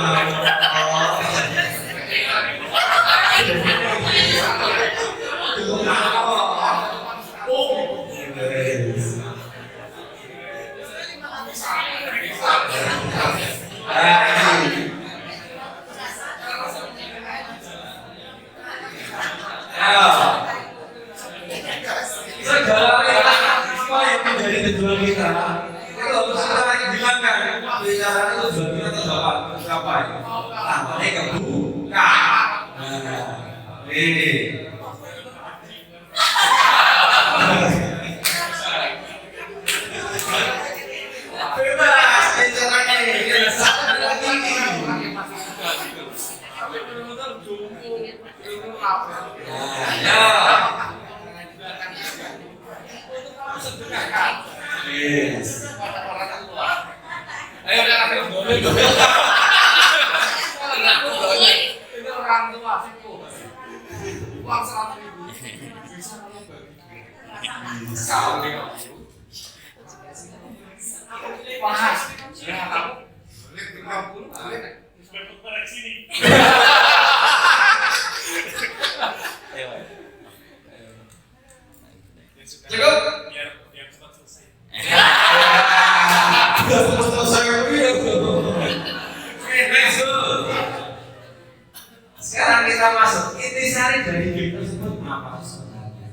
Segala apa yang menjadi tujuan kita itu harus kita hilangkan. Bicara itu tujuan kita tercapai. Tanpa kebuka. Ini. Bebas bicaranya ini. Satu lagi. Ya. Yes. Ayo udah boleh. Ini orang tua situ. Uang 100.000. Bisa kalau bagi. Sekali. Wah, sudah tahu. 50. Cukup? Biar cepat selesai. Sekarang kita masuk intisari dari game tersebut apa sebenarnya?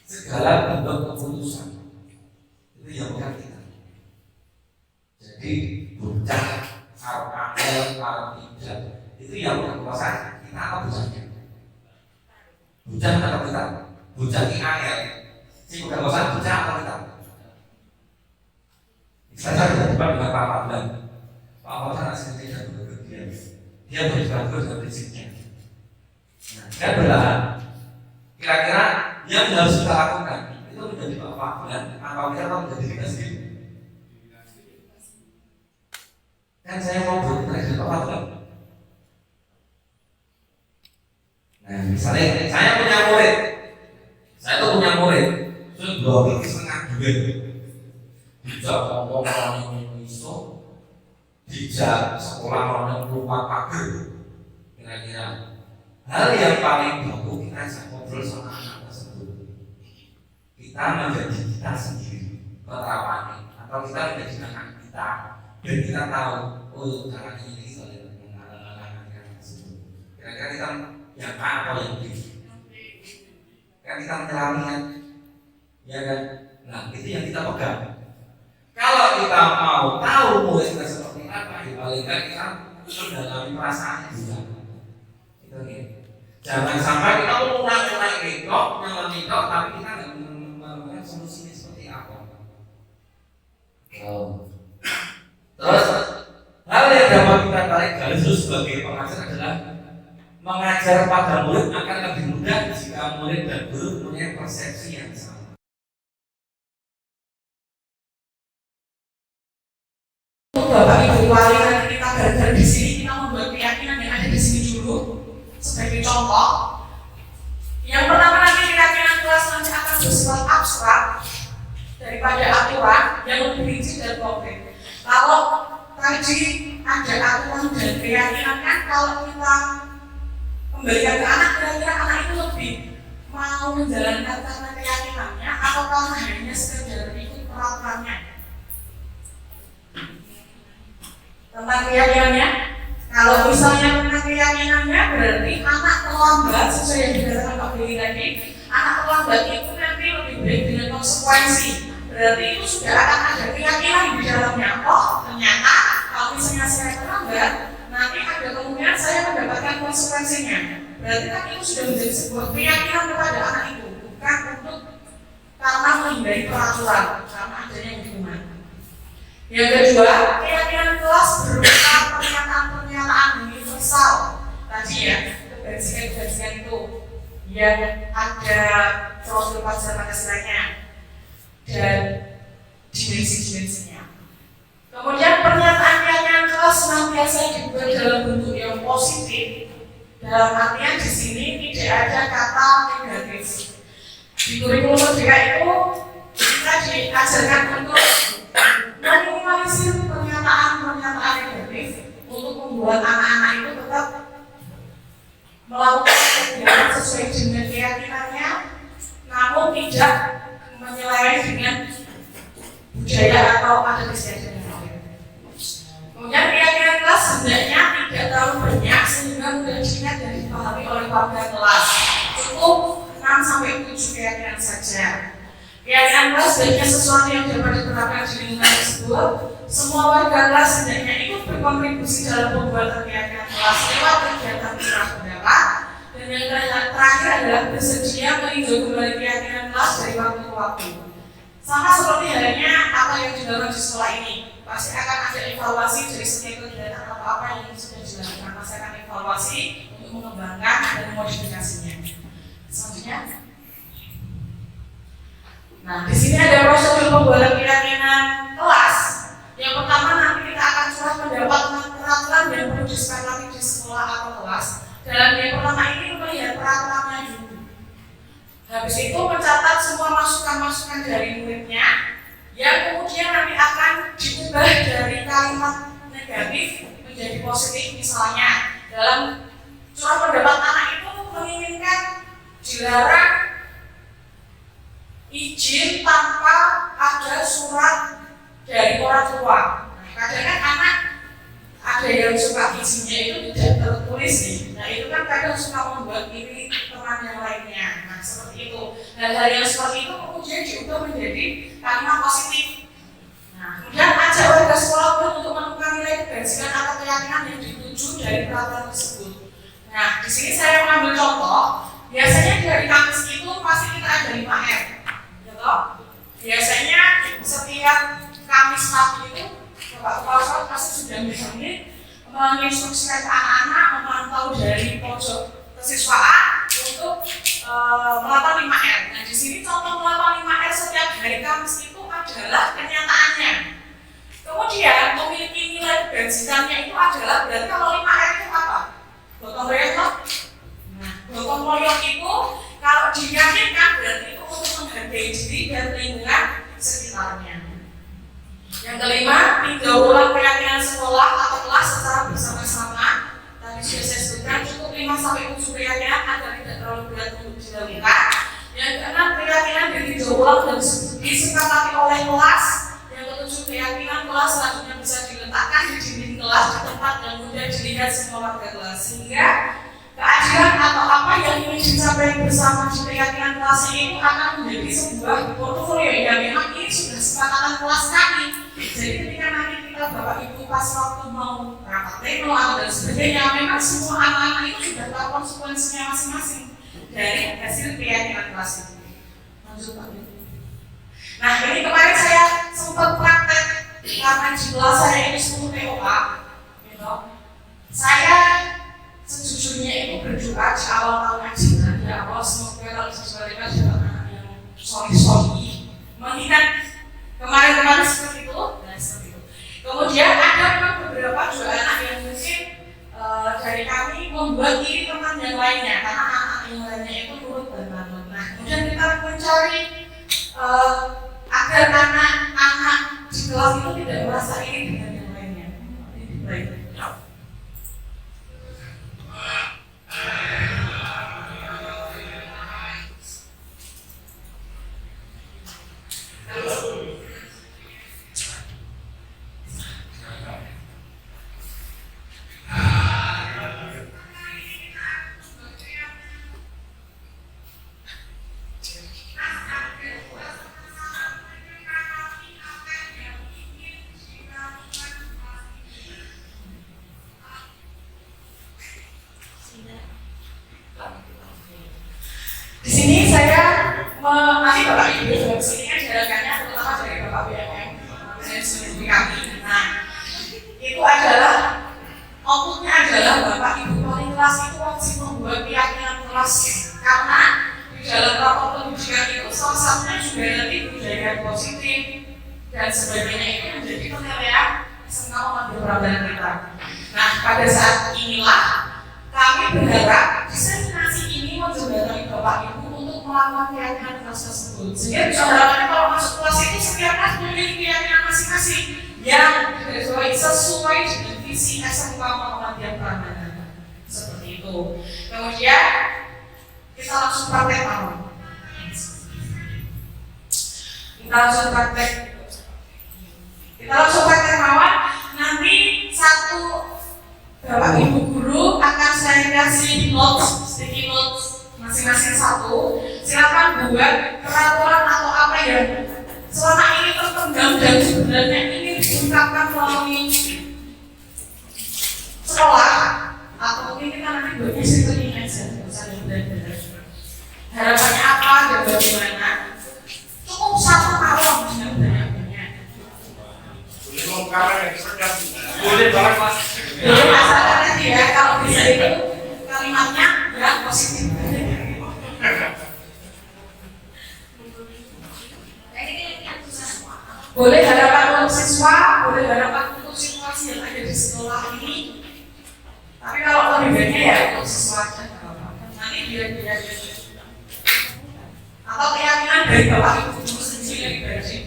Segala bentuk keputusan itu yang bukan kita. Jadi bocah, angel, tidak itu yang bukan kuasa kita apa bocahnya? Bocah atau kita? Bocah ini angel, si bukan kuasa bocah atau kita? Saya sudah debat dengan Pak Fadlan. Pak Fadlan aslinya tidak berkegiatan. Dia berjalan dengan prinsipnya. Nah, saya berlahan. Kira-kira yang harus kita lakukan itu menjadi Pak Fadlan atau kita menjadi kita sendiri. Kan saya mau berinteraksi dengan Pak Fadlan. Nah, misalnya saya punya murid. Saya tuh punya murid. Sudah 2 minggu setengah duit. Dijak ngomong orang yang iso, dijak sekolah orang yang lupa pagar. Kira-kira hal yang paling bagus kita ajak ngobrol sama anak tersebut. Kita menjadi kita sendiri. nih, atau kita menjadi anak kita, dan kita tahu, oh cara ini soalnya mengalami tersebut. Kira-kira kita yang A atau yang B? Kan kita menyelami kan, ya kan? Nah itu yang kita pegang. Kalau kita mau tahu mulai kita seperti apa, ya paling nggak kita mendalami perasaan juga. Itu nih. Jangan sampai kita mengulang-ulang rekod, nyelon-nyelon, tapi kita nggak menemukan solusinya seperti apa. Terus hal yang dapat kita tarik garis sebagai pengajar adalah mengajar pada murid akan lebih mudah jika murid dan guru punya persepsi yang sama. Bapak Ibu wali nanti kita gara-gara di sini kita membuat keyakinan yang ada di sini dulu sebagai contoh. Yang pertama nanti keyakinan kelas nanti akan bersifat abstrak daripada aturan yang lebih rinci dan konkret. Kalau tadi ada aturan dan keyakinan kan kalau kita kembalikan ke anak, kira-kira anak itu lebih mau menjalankan karena keyakinannya atau karena hanya sekedar ikut peraturannya. Tentang keyakinannya, kalau misalnya tentang keyakinannya berarti anak terlambat sesuai yang dikatakan Pak Billy tadi, anak terlambat itu nanti lebih baik dengan konsekuensi. Berarti itu sudah akan ada keyakinan di dalamnya. Oh ternyata kalau misalnya saya terlambat, nanti ada kemungkinan saya mendapatkan konsekuensinya. Berarti kan itu sudah menjadi sebuah keyakinan kepada anak itu, bukan untuk karena menghindari peraturan, karena adanya hukuman. Yang kedua, keyakinan kelas berupa pernyataan-pernyataan universal. Tadi ya, kebersihan itu yang ada profil pasar Pancasilanya dan dimensi-dimensinya. Kemudian pernyataan keyakinan kelas senantiasa dibuat dalam bentuk yang positif. Dalam artian di sini tidak ada kata negatif. Di kurikulum merdeka itu kita diajarkan untuk meminimalisir pernyataan-pernyataan negatif untuk membuat anak-anak itu tetap melakukan kegiatan sesuai dengan keyakinannya, namun tidak menyeleweng dengan budaya atau adat istiadat yang lain. Kemudian keyakinan kelas hendaknya tidak terlalu banyak sehingga mudah diingat dan dipahami oleh warga kelas. Cukup 6-7 keyakinan saja. Keyakinan kelas sebaiknya sesuatu yang dapat diterapkan di lingkungan tersebut. Semua warga kelas hendaknya ikut berkontribusi dalam pembuatan keyakinan kelas lewat kegiatan berserah pendapat. Dan yang terakhir adalah bersedia meninjau kembali keyakinan kelas dari waktu ke waktu. Sama seperti halnya apa yang dilakukan di sekolah ini, pasti akan ada evaluasi dari setiap kegiatan apa yang sudah dilakukan. Pasti akan evaluasi untuk mengembangkan dan modifikasinya. Selanjutnya. Nah, di sini ada prosedur pembuatan keyakinan kelas. Yang pertama nanti kita akan curah pendapat tentang peraturan yang perlu disepakati di sekolah atau kelas. Dalam yang pertama ini melihat peraturannya dulu. Habis itu mencatat semua masukan-masukan dari muridnya, yang kemudian nanti akan diubah dari kalimat negatif menjadi positif. Misalnya dalam curah pendapat anak itu menginginkan dilarang izin tanpa ada surat dari orang tua. Kadang kan anak ada yang suka izinnya itu tidak tertulis nih. Nah itu kan kadang suka membuat iri teman yang lainnya. Nah seperti itu. Hal-hal yang seperti itu kemudian diubah menjadi kalimat positif. Nah kemudian ajak warga sekolah untuk menemukan nilai kebersihan atau keyakinan yang dituju dari peraturan tersebut. Nah di sini saya mengambil contoh. Biasanya dari kampus itu pasti kita ada 5R. Biasanya setiap Kamis pagi itu Bapak Kepala Sekolah pasti sudah menginstruksikan anak-anak memantau dari pojok kesiswaan untuk melakukan 5R. Nah di sini contoh melakukan 5R setiap hari Kamis itu adalah kenyataannya. Kemudian memiliki nilai kebersihannya itu adalah berarti kalau 5R itu apa? Gotong royong. Nah gotong royong itu kalau diyakinkan berarti itu untuk menghargai diri dan lingkungan sekitarnya. Yang kelima, tinjau ulang keyakinan sekolah atau kelas secara bersama-sama. Tadi sudah saya sebutkan cukup 5-7 keyakinan agar tidak terlalu berat untuk dilakukan. Yang keenam, keyakinan ditinjau ulang dan disepakati oleh kelas kelas selanjutnya bisa diletakkan di dinding kelas di tempat yang mudah dilihat semua warga kelas, sehingga keadilan atau apa yang ingin dicapai bersama di keyakinan kelas itu akan menjadi sebuah portofolio yang memang ini sudah kesepakatan kelas kami. Jadi ketika nanti kita Bapak Ibu pas waktu mau rapat pleno atau dan sebagainya, memang semua anak-anak itu sudah tahu konsekuensinya masing-masing dari hasil keyakinan kelas itu. Lanjut Pak. Nah ini kemarin saya sempat praktek karena di kelas saya ini 10 TOA, gitu. Saya sejujurnya itu berdoa di awal tahun ajaran, ya Allah semoga kalau siswa-siswa juga anak yang sorry mengingat kemarin-kemarin seperti itu, dan seperti itu. Kemudian ada memang beberapa juga anak yang mungkin dari kami membuat iri teman yang lainnya karena anak yang lainnya itu nurut dan manut. Nah kemudian kita mencari agar anak-anak di kelas itu tidak merasa iri dengan yang lainnya. Ini baik. Di sini saya nanti Bapak Ibu juga kesini kan jalankannya terutama dari Bapak BMM saya sendiri kami. Nah itu adalah outputnya adalah Bapak Ibu wali kelas itu wajib membuat keyakinan kelas karena di dalam rapor pendidikan itu salah satunya juga nanti budaya positif dan sebagainya itu menjadi penilaian SMK Muhammadiyah Prambanan kita. Nah pada saat inilah kami berharap diseminasi ini menjembatani Bapak Ibu untuk melakukan keyakinan kelas tersebut. Sehingga bisa harapannya kalau masuk kelas itu setiap kelas memiliki keyakinan masing-masing yang sesuai dengan visi SMK Muhammadiyah Prambanan. Seperti itu. Kemudian kita langsung praktek awal. Kita langsung praktek awal. Nanti satu Bapak Ibu guru akan saya kasih notes, sticky notes masing-masing satu. Silakan buat peraturan atau apa yang selama ini terpendam dan sebenarnya ingin diungkapkan melalui sekolah atau mungkin kita nanti buatnya seperti ini aja, nggak usah benar-benar. Harapannya apa dan bagaimana? Cukup satu awal banyak-banyak. Boleh mau kamar yang sedang. Boleh banget Mas. Jadi masalah tadi ya, kalau bisa itu kalimatnya ya positif. Boleh harapan untuk siswa, boleh harapan untuk situasi yang ada di sekolah ini. Tapi kalau lebih baiknya ya untuk siswa aja. Nanti biar atau keyakinan dari Bapak Ibu guru sendiri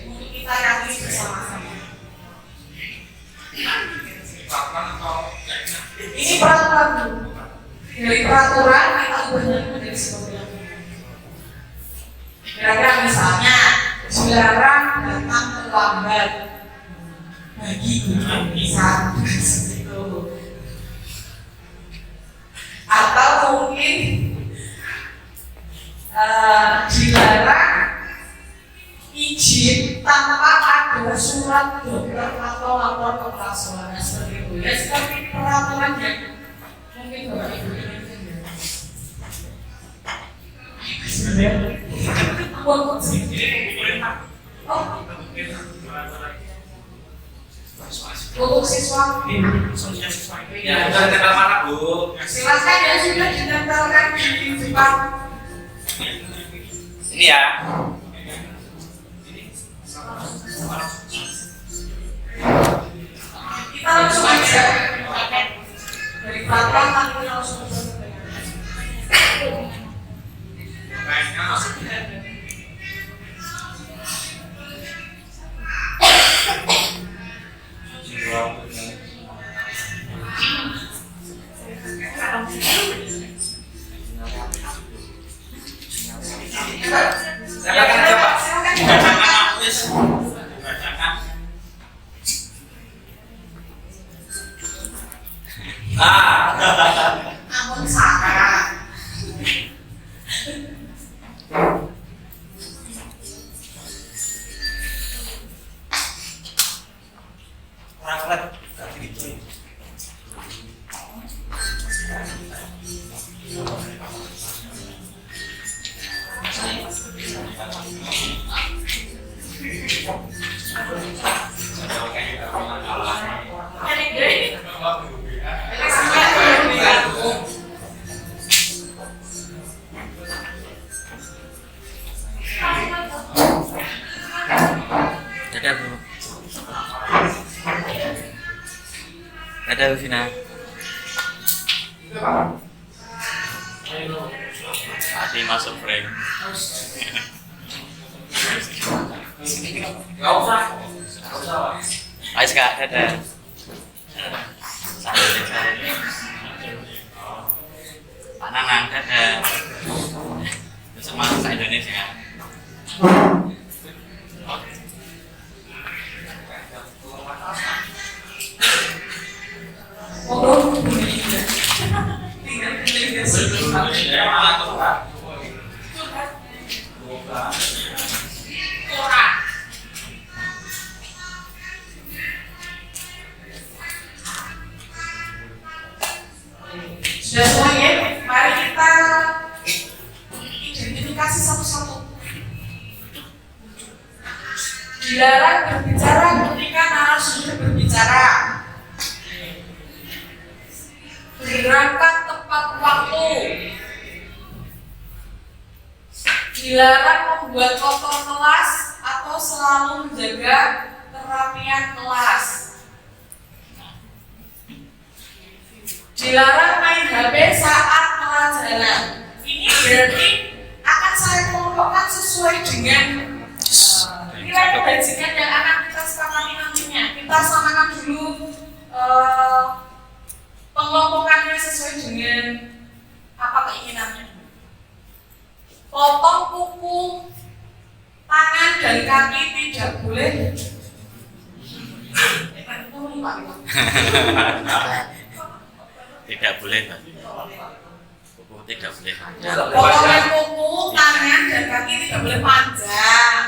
untuk kita yakini bersama-sama. Ini peraturan dulu. Dari peraturan kita ubah menjadi seperti ini. Kira-kira misalnya dilarang datang terlambat bagi guru misal seperti itu. Atau mungkin dilarang izin tanpa ada surat dokter atau lapor ke kepala sekolah seperti itu ya, seperti peraturan yang mungkin Bapak Ibu ini untuk siswa Ya, sudah tempel mana Bu? silakan yang sudah ditempelkan di depan. Ini ya. Kita langsung aja dari peraturan nanti kita langsung Silakan ada Bu. Ada Bu Vina. Tadi masuk frame. Nggak usah. Ayo Kak, dadah. Pak Nanang, dadah. Semua bahasa Indonesia. Sudah semuanya, mari kita identifikasi satu-satu. Dilarang berbicara ketika narasumber berbicara. Berangkat tepat waktu. Dilarang membuat kotor kelas atau selalu menjaga kerapian kelas. Dilarang main HP saat pelajaran. Ini berarti akan saya kelompokkan sesuai dengan nilai kebajikan yang akan kita sepakati nantinya. Kita samakan dulu pengelompokannya sesuai dengan apa keinginannya. Potong kuku tangan dan kaki tidak boleh. Tidak boleh, Pak. Kuku tidak boleh. Potongan kuku tangan dan kaki tidak boleh panjang.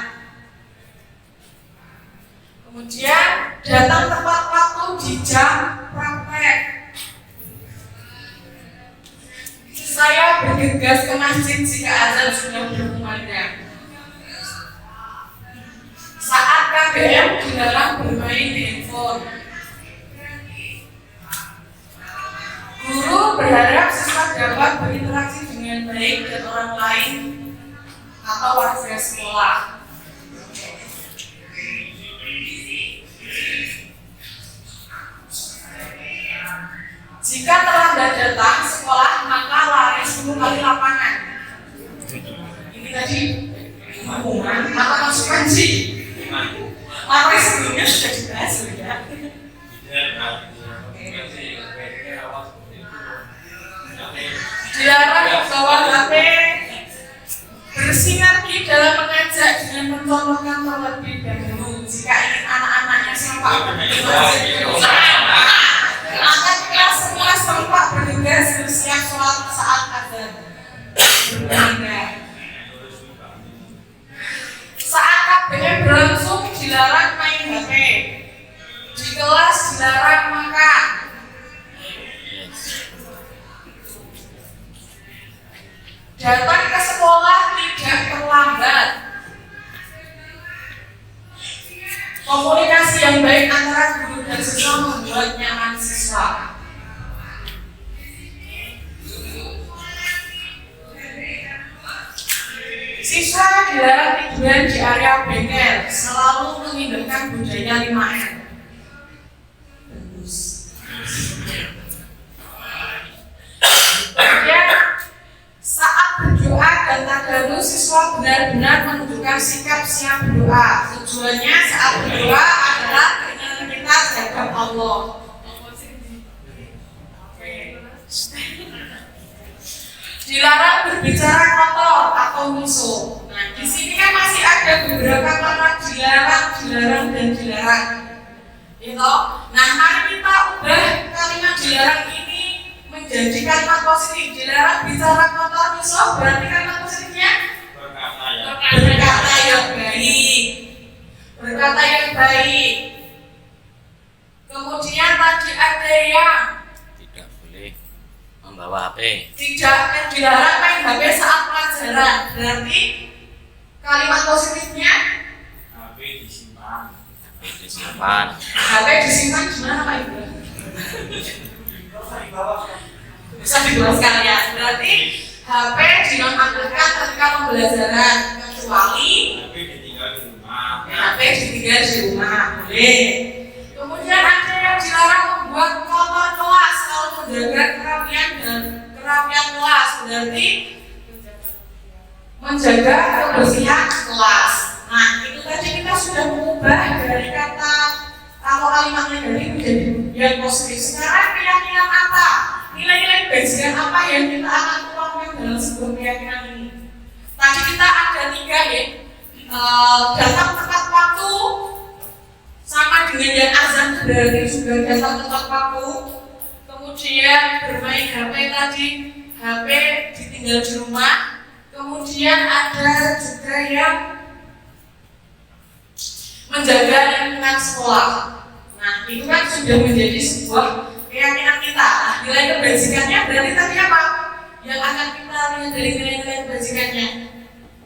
Kemudian datang tepat waktu di jam praktek. Saya bergegas ke masjid jika azan sudah berkumandang. Saat KBM dilarang bermain handphone. Guru berharap siswa dapat berinteraksi dengan baik dengan orang lain atau warga sekolah. Jika terlambat datang sekolah, maka lari 10 kali lapangan. Ini tadi hukuman atau konsekuensi. Materi sebelumnya sudah dibahas ya. Dilarang membawa HP bersinergi dalam mengajak dengan mencontohkan terlebih dahulu. Jika ingin anak-anaknya sempat maka kita semua sempat bergegas bersiap sholat saat azan. Saat KBM berlangsung dilarang main HP. Di kelas dilarang makan. Datang ke sekolah tidak terlambat. Komunikasi yang baik antara guru dan siswa membuat nyaman siswa. Siswa dilarang tiduran di area bengkel, selalu mengindahkan budaya 5M. Kemudian saat berdoa dan tadarus, siswa benar-benar menunjukkan sikap siap berdoa. Tujuannya saat berdoa adalah keinginan kita terhadap Allah. Dilarang berbicara kotor atau musuh. Nah, di sini kan masih ada beberapa kata dilarang, dan dilarang. Gitu. Nah, mari kita ubah kalimat dilarang ini menjadi kalimat positif. Dilarang bicara kotor musuh, berarti kalimat positifnya berkata yang baik. Berkata yang baik. Kemudian tadi ada yang Tidak boleh membawa HP. tidak dilarang main HP saat pelajaran. Berarti kalimat positifnya HP disimpan. Disimpan. HP disimpan di mana Pak Ibu? Bisa dibawa sekalian. Berarti HP dinonaktifkan ketika pembelajaran, kecuali HP ditinggal di rumah. HP ditinggal di rumah, boleh. Kemudian ada yang dilarang membuat kotor kelas kalau menjaga kerapian dan kerapian kelas, berarti menjaga kebersihan kelas. Nah, itu tadi kita sudah mengubah dari kata kalau kalimatnya dari menjadi yang positif. Sekarang keyakinan apa? Nilai-nilai basic apa yang kita akan tuangkan dalam sebuah keyakinan ini? Tadi kita ada 3 ya, datang tepat waktu, sama dengan yang azan berarti juga datang tepat waktu. Kemudian bermain HP tadi, HP ditinggal di rumah. Kemudian ada juga yang menjaga lingkungan sekolah. Nah, itu kan sudah menjadi sebuah keyakinan kita. Nah, nilai kebajikannya berarti tadi apa? Yang akan kita lihat dari nilai-nilai kebajikannya.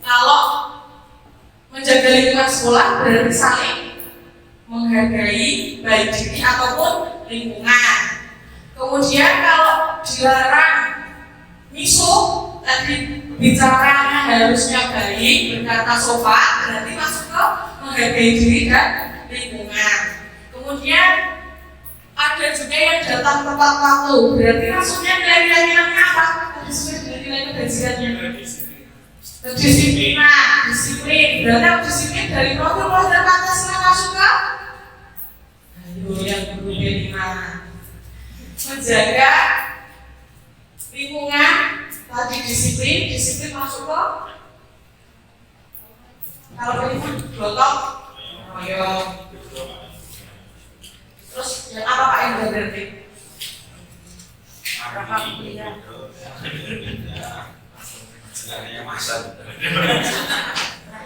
Kalau menjaga lingkungan sekolah berarti saling menghargai baik diri ataupun lingkungan. Kemudian kalau dilarang misuh, tadi bicaranya harusnya baik, berkata sopan, berarti masuk ke menghargai diri dan lingkungan. Kemudian ada juga yang datang tepat waktu, berarti maksudnya nilai-nilainya apa? Sesuai dengan nilai kebajikannya. Kedisiplinan, disiplin, berarti disiplin dari produk-produk Pancasila masuk ke yang berubah di mana? Menjaga lingkungan, tadi disiplin masuk ke kalau kelima gotong royong. Terus yang apa Pak yang berarti? Apa kuliah? Sebenarnya masa.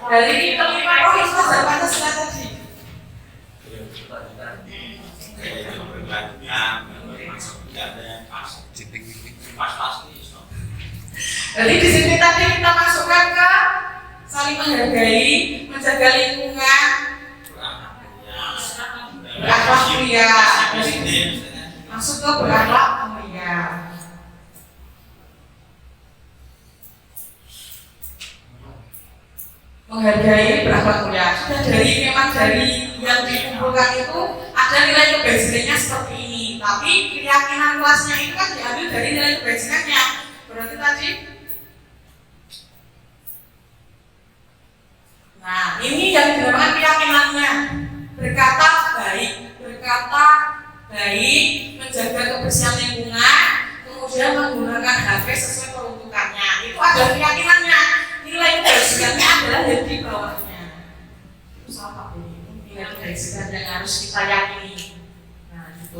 Dari kelima poin dasar Pancasila tadi. Jadi di sini tadi kita masukkan ke saling menghargai, menjaga lingkungan, berakhlak mulia. Masuk ke berakhlak mulia. Menghargai berakhlak mulia. Sudah memang dari yang dikumpulkan itu ada nilai kebajikannya seperti ini. Tapi keyakinan kelasnya itu kan diambil dari nilai kebajikannya. Berarti tadi. Nah, ini yang dinamakan keyakinannya. Berkata baik, menjaga kebersihan lingkungan, kemudian menggunakan HP sesuai peruntukannya. Itu ada keyakinannya. Nilai kebajikannya adalah yang di bawahnya. Itu sama ini. Nilai kebajikan yang harus kita yakini. Nah, itu.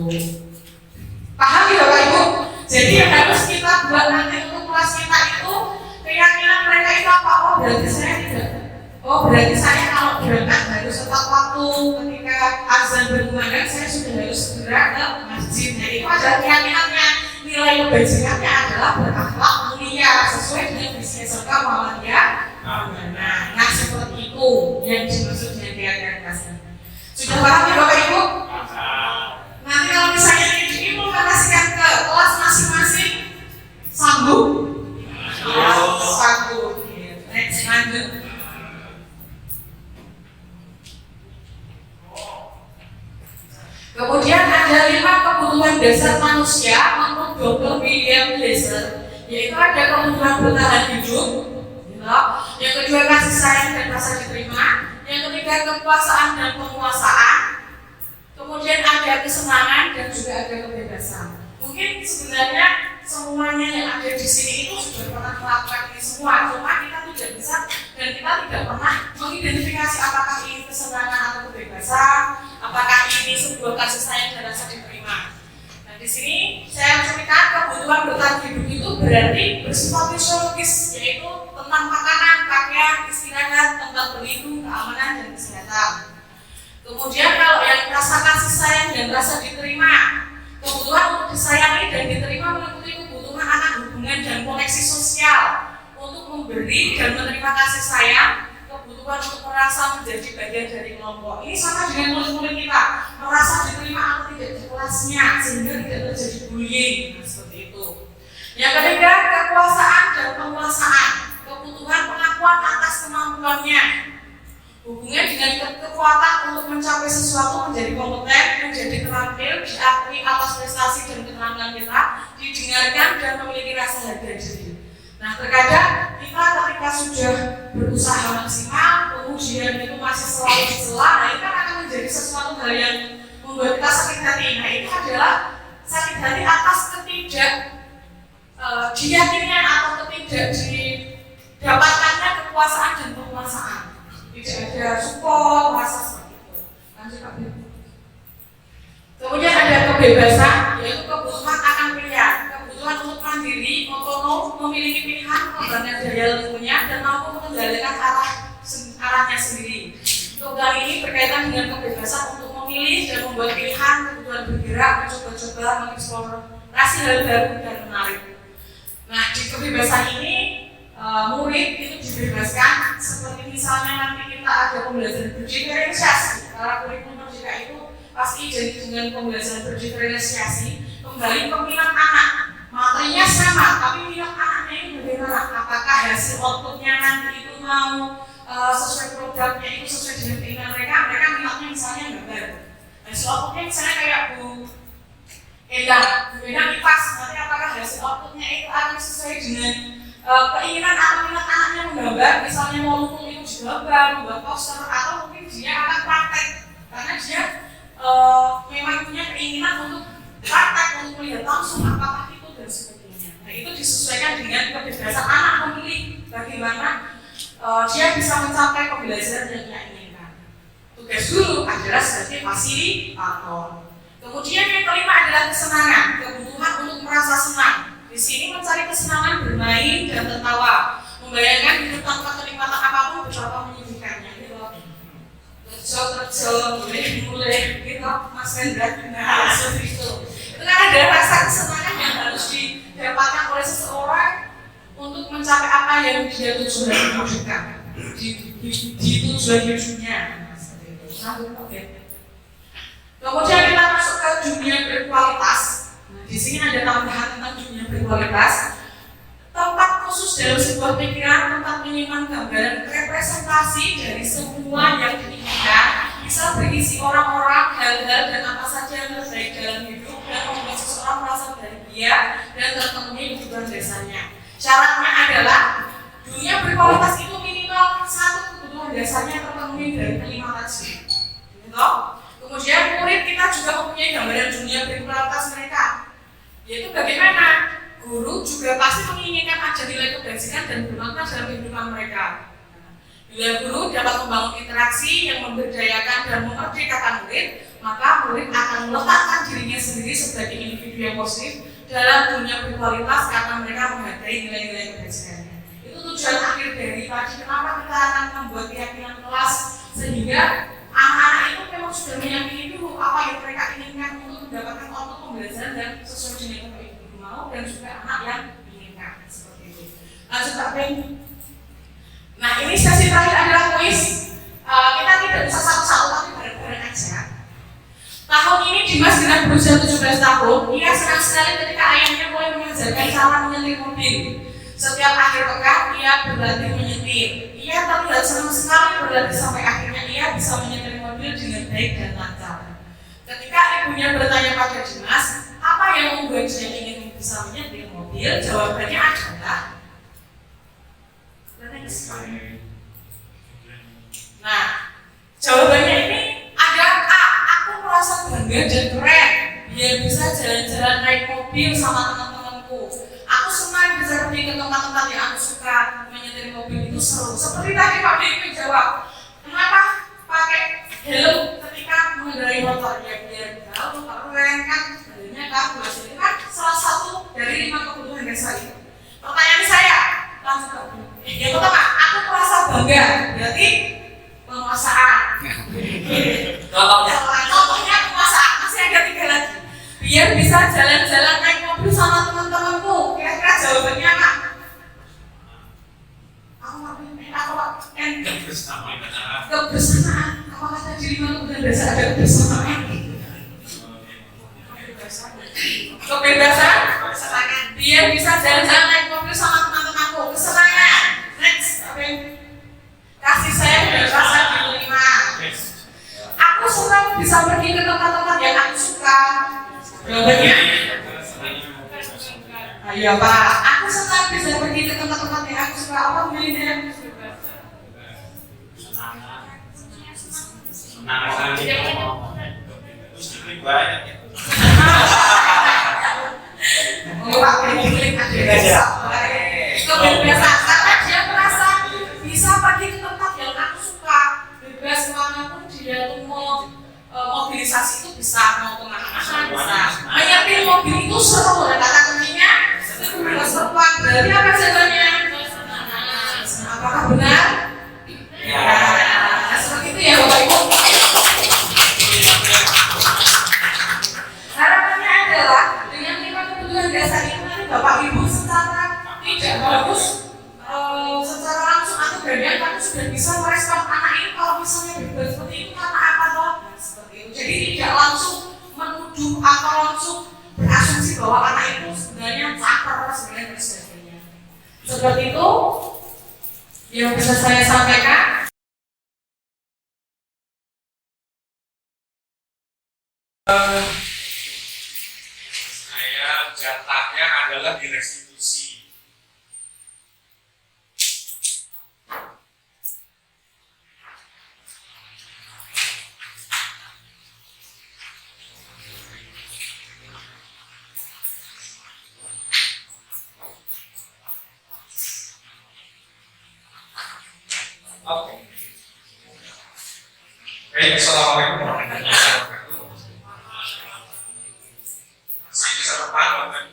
Paham ya Bapak Ibu? Jadi yang harus kita buat nanti untuk kelas kita itu keyakinan mereka itu apa? Berarti saya kalau berangkat harus tepat waktu, ketika azan berkumandang saya sudah harus segera ke masjid. Jadi itu adalah keyakinannya. Nilai kebajikannya adalah berakhlak mulia sesuai dengan visi serta muhammadiyah. Nah, seperti itu yang dimaksud dengan keyakinan kelasnya. Sudah paham ya Bapak Ibu? Nanti kalau misalnya diimplementasikan ke kelas masing-masing, sanggup? Sanggup. Next, lanjut. Kemudian ada 5 kebutuhan dasar manusia menurut Dr. William Glasser, yaitu ada kebutuhan bertahan hidup, yang kedua kasih sayang dan rasa diterima, yang ketiga kekuasaan dan penguasaan, kemudian ada kesenangan dan juga ada kebebasan. Mungkin sebenarnya semuanya yang ada di sini itu sudah pernah melakukan ini semua, cuma kita tidak bisa dan kita tidak pernah mengidentifikasi apakah ini kesenangan atau kebebasan, apakah ini sebuah kasih sayang dan rasa diterima. Nah, di sini saya menceritakan kebutuhan bertahan hidup itu berarti bersifat fisiologis, yaitu tentang makanan, pakaian, istirahat, tempat berlindung, keamanan dan kesehatan. Kemudian kalau yang rasa kasih sayang dan rasa diterima, kebutuhan untuk disayangi dan diterima meliputi kebutuhan anak hubungan dan koneksi sosial untuk memberi dan menerima kasih sayang, kebutuhan untuk merasa menjadi bagian dari kelompok. Ini sama dengan murid-murid kita, merasa diterima atau tidak di kelasnya sehingga tidak terjadi bullying. Nah, seperti itu. Yang ketiga, kekuasaan dan penguasaan, kebutuhan pengakuan atas kemampuannya Hubungannya dengan kekuatan untuk mencapai sesuatu, menjadi kompeten, menjadi terampil, diakui atas prestasi dan keterampilan kita, didengarkan dan memiliki rasa harga diri. Nah, terkadang kita ketika sudah berusaha maksimal, kemudian itu masih selalu dicela, nah itu akan menjadi sesuatu hal yang membuat kita sakit hati. Nah, itu adalah sakit hati atas diyakinian atau tidak didapatkannya kekuasaan dan penguasaan. Tidak ada support, rasa seperti itu. Lanjut Pak. Kemudian ada kebebasan, yaitu kebutuhan akan pilihan, kebutuhan untuk mandiri, otonom, memiliki pilihan, mengembangkan daya lengkunya, dan mampu mengendalikan arahnya sendiri. Untuk kali ini berkaitan dengan kebebasan untuk memilih dan membuat pilihan, kebutuhan bergerak, mencoba-coba, mengeksplorasi hal baru dan menarik. Nah, di kebebasan ini murid itu dibebaskan, seperti misalnya nanti kita ada pembelajaran berdiferensiasi. Karena kurikulum merdeka itu pasti jadi dengan pembelajaran berdiferensiasi, kembali ke minat anak. Materinya sama, tapi minat anaknya ini bagaimana? Apakah hasil outputnya nanti itu mau sesuai produknya itu sesuai dengan keinginan mereka? Mereka minatnya misalnya gambar. Hasil outputnya misalnya kayak Bu Endang IPAS, nanti apakah hasil outputnya itu akan sesuai dengan keinginan atau minat anaknya menggambar, misalnya mau lukul itu digambar, membuat poster, atau mungkin dia akan praktek karena dia memang punya keinginan untuk praktek, untuk melihat langsung apakah itu dan sebagainya. Nah, itu disesuaikan dengan kebebasan anak memilih bagaimana dia bisa mencapai pembelajaran yang dia inginkan. Tugas guru adalah sebagai fasilitator. Kemudian yang kelima adalah kesenangan, kebutuhan untuk merasa senang. Di sini mencari kesenangan bermain dan tertawa, membayangkan hidup tanpa kenikmatan apapun betapa menyedihkannya. Gitu. Kerja, boleh, gitu, Mas Rendra. Nah, seperti itu. Itu kan ada rasa kesenangan yang harus didapatkan oleh seseorang untuk mencapai apa yang dia tujuan hidupkan di tujuan hidupnya. Seperti itu. Kemudian kita masuk ke dunia berkualitas. Di sini ada tambahan tentang dunia berkualitas. Tempat khusus dalam sebuah pikiran, tempat menyimpan gambaran representasi dari semua yang diinginkan, bisa berisi orang-orang, hal-hal, dan apa saja yang terbaik dalam hidup dan membuat seseorang merasa bahagia dan terpenuhi kebutuhan dasarnya. Syaratnya adalah dunia berkualitas itu minimal satu kebutuhan dasarnya terpenuhi dari kelima tadi. Gitu? Kemudian murid kita juga mempunyai gambaran dunia berkualitas mereka. Yaitu bagaimana guru juga pasti menginginkan ada nilai kebajikan dan bermakna dalam kehidupan mereka. Bila guru dapat membangun interaksi yang memberdayakan dan memerdekakan murid, maka murid akan meletakkan dirinya sendiri sebagai individu yang positif dalam dunia berkualitas karena mereka menghargai nilai-nilai kebajikannya. Itu tujuan akhir dari tadi kenapa kita akan membuat keyakinan kelas, sehingga anak-anak itu memang sudah meyakini dulu apa yang mereka inginkan untuk mendapatkan output pembelajaran dan sesuai dengan apa yang ibu mau, dan juga anak yang inginkan seperti itu. Lanjut Pak Ben. Nah, ini sesi terakhir adalah kuis. Kita tidak bisa satu-satu tapi bareng-bareng aja. Tahun ini Dimas genap berusia 17 tahun. Ia senang sekali ketika ayahnya mulai mengajarkan cara menyetir mobil. Setiap akhir pekan ia berlatih menyetir. Ia terlihat senang sekali berlatih sampai akhirnya ia bisa menyetir mobil dengan baik dan lancar. Ketika ibunya bertanya pada Dimas, apa yang membuat dia ingin bisa menyetir mobil? Jawabannya adalah nah, jawabannya ini ada A. Aku merasa bangga dan keren biar bisa jalan-jalan naik mobil sama teman-temanku. Aku senang bisa pergi ke tempat-tempat yang aku suka. Menyetir mobil itu seru. Seperti tadi Pak Dewi jawab, kenapa pakai helm ketika mengendarai motor? Ya biar tahu keren kan, sebenarnya kamu itu kan salah satu dari 5 kebutuhan dasar itu. Pertanyaan saya, langsung Pak Dewi. Yang pertama, aku merasa bangga, berarti penguasaan. Contohnya penguasaan, masih ada 3 lagi. Biar bisa jalan-jalan naik mobil sama teman-temanku. Kira-kira jawabannya apa? Kebersamaan. Apakah tadi 5 kebutuhan dasar ada kebersamaan? Kebebasan, biar bisa jalan-jalan naik mobil sama teman-temanku. Kesenangan. Next, kasih sayang dan rasa dimiliki bisa pergi ke tempat-tempat yang aku suka? Jawabannya? Ayo Pak, aku senang bisa pergi ke tempat-tempat yang aku suka. Apa milihnya? Senang sekali. Terus dibeli banyak ya. Oh, Pak, klik aja. Kebiasaan karena dia merasa bisa pergi ke tempat yang aku suka. Bebas kemanapun dia tuh mau mobilisasi itu bisa, mau kemana-mana bisa. Menyetir mobil itu seru, dan kata kuncinya itu bebas terbang. Berarti apa jawabannya? Apakah benar? Ya, seperti itu ya Bapak Ibu. Harapannya adalah dengan 5 kebutuhan dasar itu nanti Bapak Ibu secara tidak harus secara langsung atau gandeng kamu sudah bisa merespon anak ini kalau misalnya bebas seperti itu karena apa toh? Seperti itu. Jadi tidak langsung menuduh atau langsung berasumsi bahwa anak itu sebenarnya caper sebenarnya dan sebagainya. Seperti itu yang bisa saya sampaikan. Saya jatahnya adalah di restitusi. Oke. Baik, assalamualaikum warahmatullahi wabarakatuh. Masih bisa bertahan, Bapak.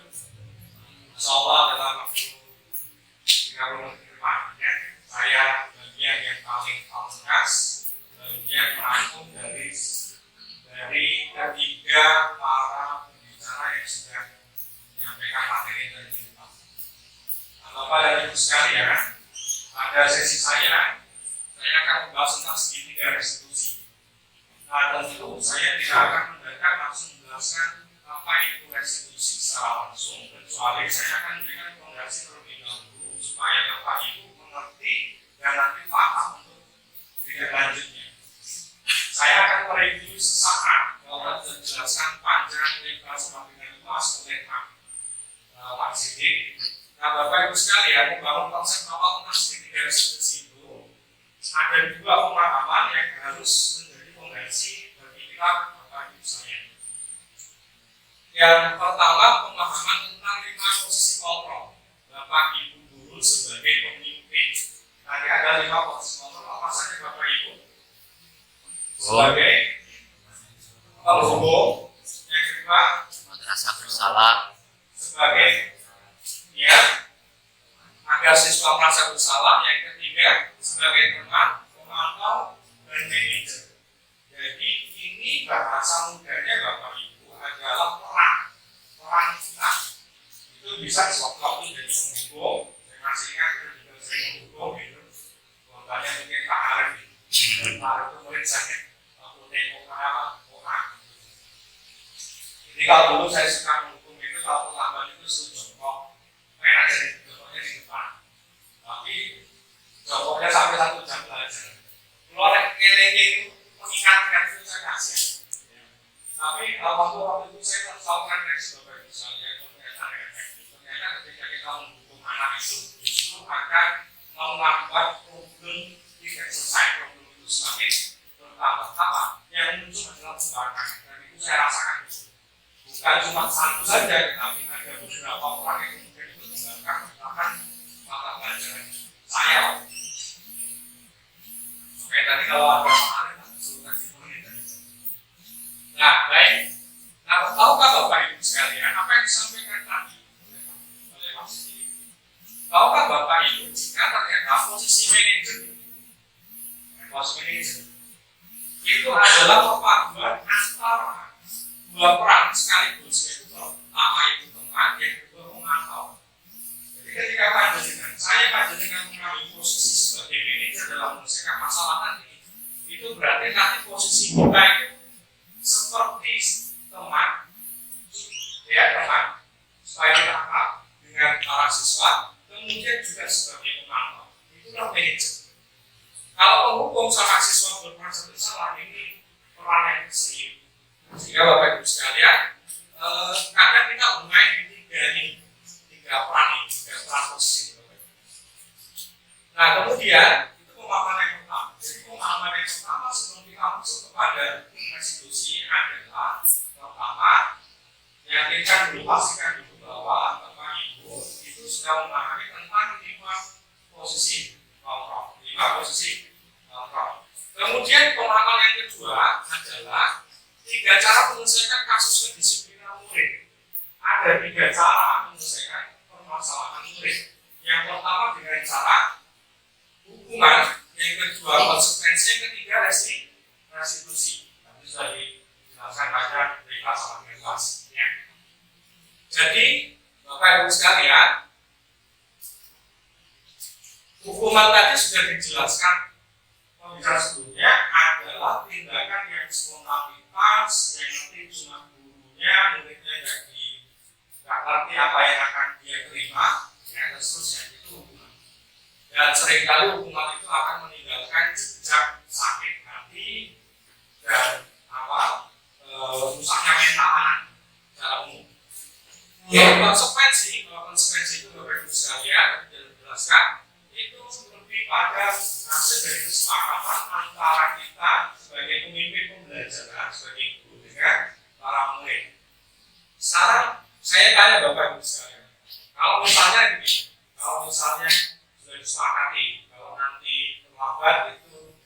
Insyaallah dalam waktu 30 menit ke depan, ya, saya bagian yang paling pamungkas, bagian merangkum dari ketiga para pembicara yang sudah menyampaikan materi dari kita. Bapak dan Ibu sekalian, pada sesi saya akan membahas tentang segitiga restitusi. Nah, tentu saya tidak akan mendadak langsung menjelaskan apa itu restitusi secara langsung, kecuali saya akan memberikan rekomendasi terlebih dahulu supaya Bapak Ibu mengerti dan nanti paham untuk tindak lanjutnya. Saya akan mereview sesaat bahwa dijelaskan panjang lebar semakin luas oleh Pak Sidik. Nah, Bapak Ibu sekalian, membangun konsep awal tentang segitiga restitusi itu ada dua pemahaman yang harus menjadi fondasi bagi kita, Bapak Ibu sekalian. Yang pertama, pemahaman tentang 5 posisi kontrol Bapak Ibu guru sebagai pemimpin. Tadi ada 5 posisi kontrol, apa saja Bapak Ibu? Sebagai penghubung, yang kedua Merasa bersalah. sebagai agar siswa merasa bersalah, yang ketiga sebagai teman, pemantau, dan manajer. Jadi ini bahasa mudanya Bapak Ibu adalah peran kita. Itu bisa sewaktu-waktu jadi penghubung, saya masih ingat itu juga sering menghubung gitu. Korbannya mungkin Pak Arif gitu. Pak Arif itu murid saya, waktu tengok orang. Jadi kalau dulu saya suka menghukum itu, kalau tambahan itu suruh jongkok, main aja deh, jongkoknya di depan. Tapi jongkoknya sampai 1 jam belajar. Keluar kelenge itu mengingatkan itu saya kasihan. Tapi waktu itu saya melakukan reaksi Bapak Ibu sekalian, ternyata ketika kita mendukung anak itu justru akan menambah problem tidak selesai, problem itu semakin bertambah. Apa? Yang muncul adalah pembangkangan, dan itu saya rasakan bukan cuma satu saja, tetapi ada beberapa orang yang kemudian itu mengembangkan bahkan mata pelajaran saya. Oke, tadi kalau ada soalnya suruh kasih menit. Nah, baik. Nah, tahukah Bapak Ibu sekalian apa yang disampaikan tadi oleh Pak Siti? Tahukah Bapak Ibu jika ternyata posisi manajer itu adalah perpaduan antara dua peran sekaligus, yaitu pertama itu teman, yang kedua memantau. Jadi ketika saya panjenengan mengambil posisi sebagai manajer dalam menyelesaikan masalah nanti, itu berarti nanti posisi kita itu seperti teman, ya teman, supaya kita akrab dengan para siswa, kemudian juga sebagai pemantau. Itulah manajer. Kalau penghukum sama siswa bermerasa bersalah, ini peran yang senior. Sehingga Bapak Ibu sekalian, kadang kita bermain di tiga peran posisi. Nah kemudian itu pemahaman yang pertama. Jadi pemahaman yang pertama sebelum kita masuk kepada restitusi adalah pertama, yakinkan dulu, pastikan dulu bahwa Bapak Ibu itu sudah memahami tentang 5 posisi kontrol. Kemudian pemahaman yang kedua adalah 3 cara menyelesaikan kasus kedisiplinan murid. Ada 3 cara menyelesaikan permasalahan murid. Yang pertama dengan cara hukuman, yang kedua konsekuensi, yang ketiga restitusi. Nanti sudah dijelaskan pada berita sama dengan kelas. Ya. Jadi Bapak Ibu sekalian, hukuman tadi sudah dijelaskan pembicara sebelumnya adalah tindakan yang spontanitas, yang nanti cuma gurunya, muridnya nggak ngerti apa yang akan dia terima, ya seterusnya itu hukuman. Dan seringkali hukuman itu akan meninggalkan jejak sakit hati dan rusaknya mental anak secara umum. Ya, konsekuensi itu Bapak Ibu sekalian dijelaskan itu lebih pada hasil dari kesepakatan antara kita sebagai pemimpin pembelajaran, sebagai guru dengan para murid. Sekarang saya tanya Bapak Ibu sekalian, kalau misalnya sudah disepakati, kalau nanti terlambat itu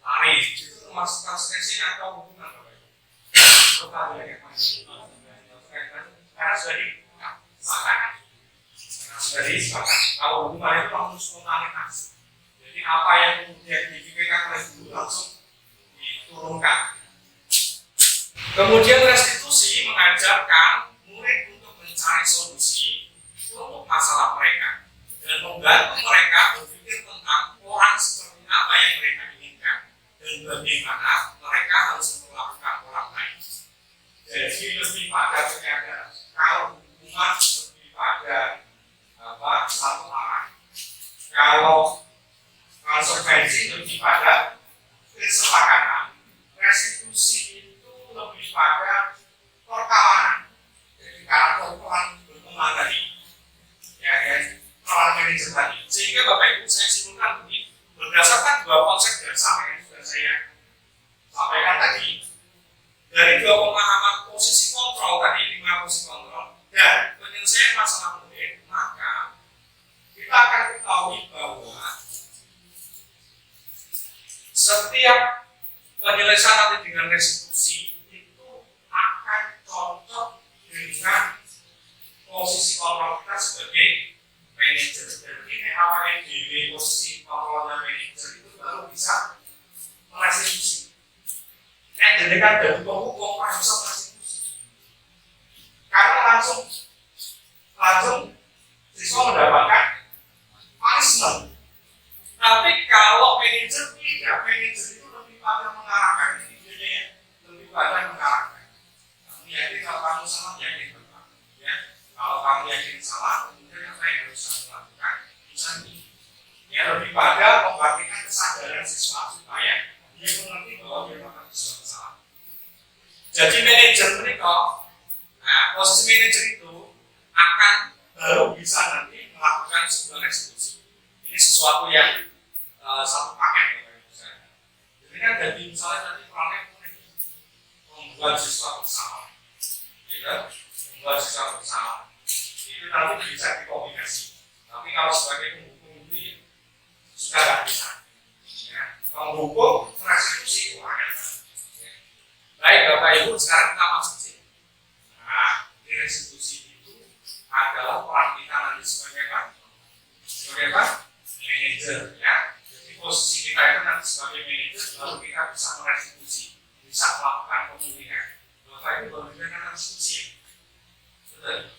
lari, itu termasuk konsekuensi atau hukuman Bapak Ibu? Karena sudah disepakati. Kalau hukuman itu langsung spontanitas. Jadi apa yang kemudian dipikirkan oleh guru langsung diturunkan. Kemudian restitusi mengajarkan murid untuk mencari solusi untuk masalah mereka dan membantu mereka berpikir tentang orang seperti apa yang mereka inginkan dan bagaimana mereka harus memperlakukan orang lain. Jadi lebih pada penyadaran. Kalau hukuman lebih pada satu arah, kalau konsekuensi lebih pada kesepakatan, restitusi itu lebih pada perkawanan. Jadi kalau peran berkembang tadi, ya peran manajer tadi. Sehingga Bapak Ibu saya simpulkan begini, berdasarkan 2 konsep dasar yang sudah saya sampaikan tadi, dari 2 pemahaman posisi kontrol tadi, 5 posisi kontrol dan penyelesaian masalah murid, maka kita akan ketahui bahwa setiap penyelesaian nanti dengan restitusi itu akan cocok dengan posisi kontrol kita sebagai manajer. Jadi ini awalnya di posisi kontrolnya manajer itu baru bisa merestitusi. Jadi kan dari penghukum harus bisa merestitusi. Karena langsung siswa mendapatkan punishment. Tapi kalau manajer tidak, manajer itu lebih pada mengarahkan, lebih pada mengarahkan. Kamu yakin kalau kamu salah, yakin betul. Ya, kalau kamu yakin salah, kemudian apa yang harus kamu lakukan? Misalnya, ya lebih pada membangkitkan kesadaran siswa supaya dia mengerti bahwa dia melakukan sesuatu salah. Jadi manajer mereka, posisi manajer itu akan baru bisa nanti melakukan sebuah restitusi. Ini sesuatu yang satu paket ya, jadi kan dari misalnya tadi perannya membuat sesuatu bersama, membuat sesuatu bersama itu nanti bisa dikombinasi. Tapi kalau sebagai penghukum ini sudah tidak bisa. Ya, penghukum restitusi itu akan. Baik Bapak Ibu, sekarang kita masuk sini. Nah, restitusi itu adalah peran kita nanti sebagai apa? Sebagai apa? Manajer, ya. Jadi posisi kita itu nanti sebagai manajer baru kita bisa merestitusi, bisa melakukan pemulihan. Bapak Ibu baru kita kan restitusi, betul.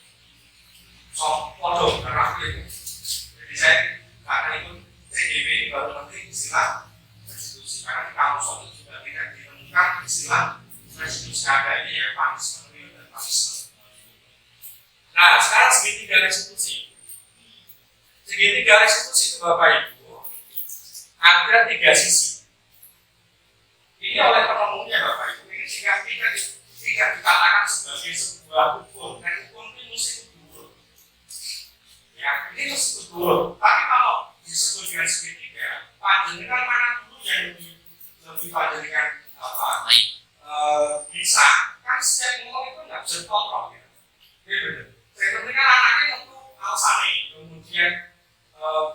Podo, karena itu. Jadi saya akan ikut CDB baru nanti istilah restitusi. Karena di kampus itu juga tidak ditemukan istilah restitusi ada ini ya punishment dan punishment. Nah, sekarang segitiga restitusi. Segitiga restitusi itu Bapak Ibu ada 3 sisi. Ini oleh penemunya Bapak Ibu. Ini tiga bisa, kan setiap ngomong itu nggak bisa dikontrol ya. Iya benar. Yang penting kan anaknya tentu alasannya, kemudian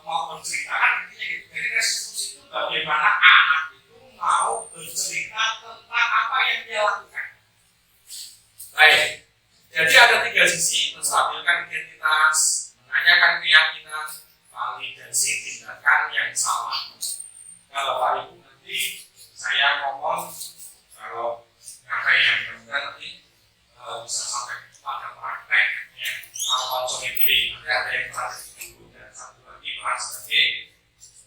mau bercerita kan intinya gitu. Jadi restitusi itu bagaimana anak itu mau bercerita tentang apa yang dia lakukan. Baik, jadi ada 3 sisi: menstabilkan identitas, menanyakan keyakinan, validasi tindakan yang salah. Kalau Bapak Ibu nanti saya ngomong kalau apa yang nanti bisa sampai pada praktek ya, kalau konsumsi diri nanti ada yang praktek dulu dan satu lagi peran sebagai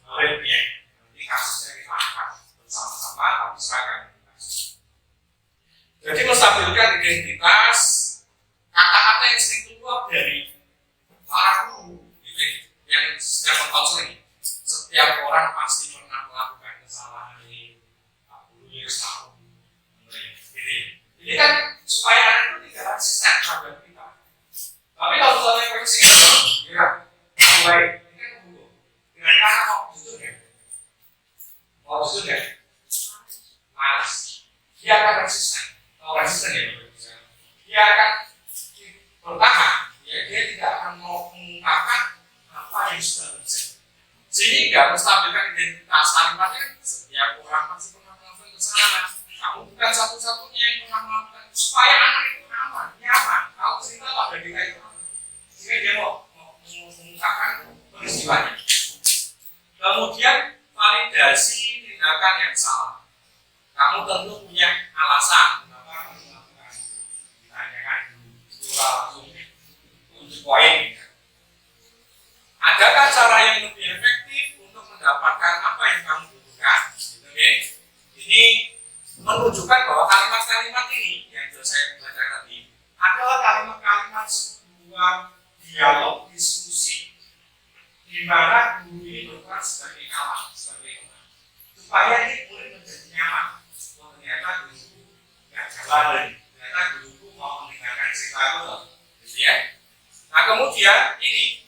muridnya. Nanti kasusnya kita angkat bersama-sama tapi seragam kasus. Jadi menstabilkan identitas, kata-kata yang sering keluar dari para guru gitu, yang sedang mengkonseling. Setiap orang pasti pernah melakukan kesalahan ini, guru setahun, gitu. Ini kan supaya anak itu tidak konsisten terhadap kita. Tapi kalau misalnya konsisten, ya, baik, ini kan guru. Kira-kira anak mau jujur ya? Mau jujur ya? Malas. Dia akan resisten. Kalau resisten ya, dia akan bertahan. Ya, dia tidak akan mau mengungkapkan apa yang sudah terjadi. Sehingga menstabilkan identitas kalimatnya, setiap orang pasti pernah melakukan kesalahan. Kamu bukan satu-satunya yang pernah melakukan, supaya anak itu aman, nyaman. Kalau cerita pada kita itu, sehingga dia mau mengungkapkan peristiwanya. Kemudian validasi tindakan yang salah. Kamu tentu punya alasan kenapa kamu melakukan. Ditanyakan dulu langsung untuk poin. Adakah cara yang lebih efektif untuk mendapatkan apa yang kamu butuhkan? Oke. Ini menunjukkan bahwa kalimat-kalimat ini yang sudah saya belajar tadi adalah kalimat-kalimat sebuah dialog diskusi di mana guru ini berperan sebagai kawan, sebagai teman, supaya ini murid menjadi nyaman. Oh, ternyata guruku nggak jalan, ternyata guruku mau mendengarkan cerita itu, gitu ya. Nah kemudian ini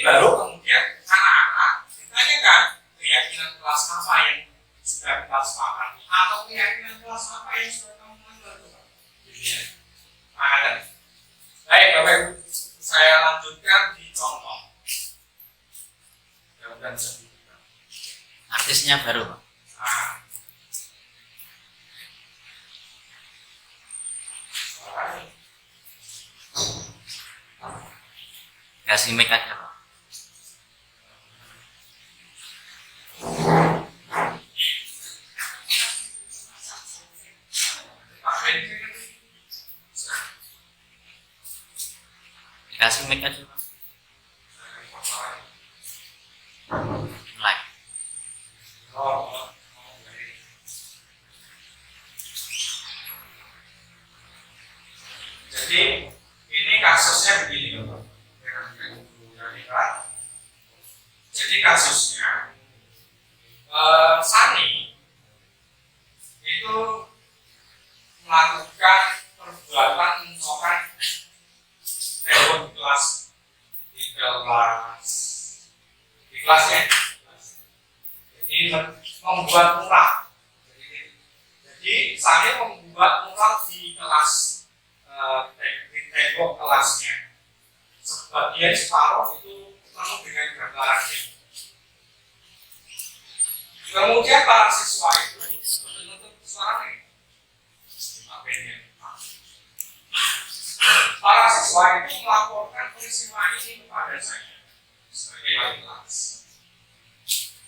baru kemudian anak-anak ditanyakan keyakinan kelas apa yang sudah kita sepakati atau keyakinan kelas apa yang sudah kamu melanggar, gitu ya. Nah, baik Bapak Ibu, saya lanjutkan di contoh. Dan Artisnya baru, Pak. Kasih mic aja, Pak. Kasih mic aja, Pak. Mulai. Jadi ini kasusnya begini Bapak. Jadi kasusnya Sani itu melakukan perbuatan mencopet telepon di kelasnya. Jadi membuat mural. Jadi Sani membuat mural di kelas di tembok kelasnya. Sebagian separuh itu penuh dengan gambarannya. Kemudian para siswa itu menuntut suaranya. Para siswa itu melaporkan peristiwa ini kepada saya sebagai wali kelas.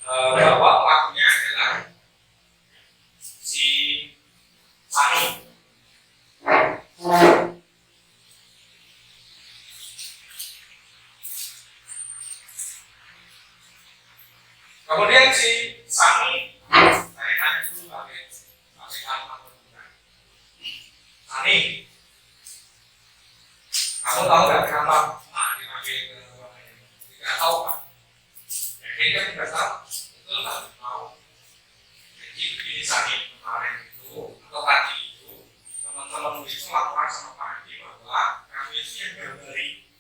Bahwa pelakunya adalah si Sani. Kemudian si Sani, saya tanya dulu pakai kalimat berguna. Sani, kamu tahu nggak kenapa dipanggil ke ruangan ini? Tidak tahu Pak. Jadi dia tidak tahu, betul nggak tahu. Jadi begini Sani, kemarin itu atau tadi itu teman-teman itu laporan sama Pak Andi bahwa kami itu yang gambari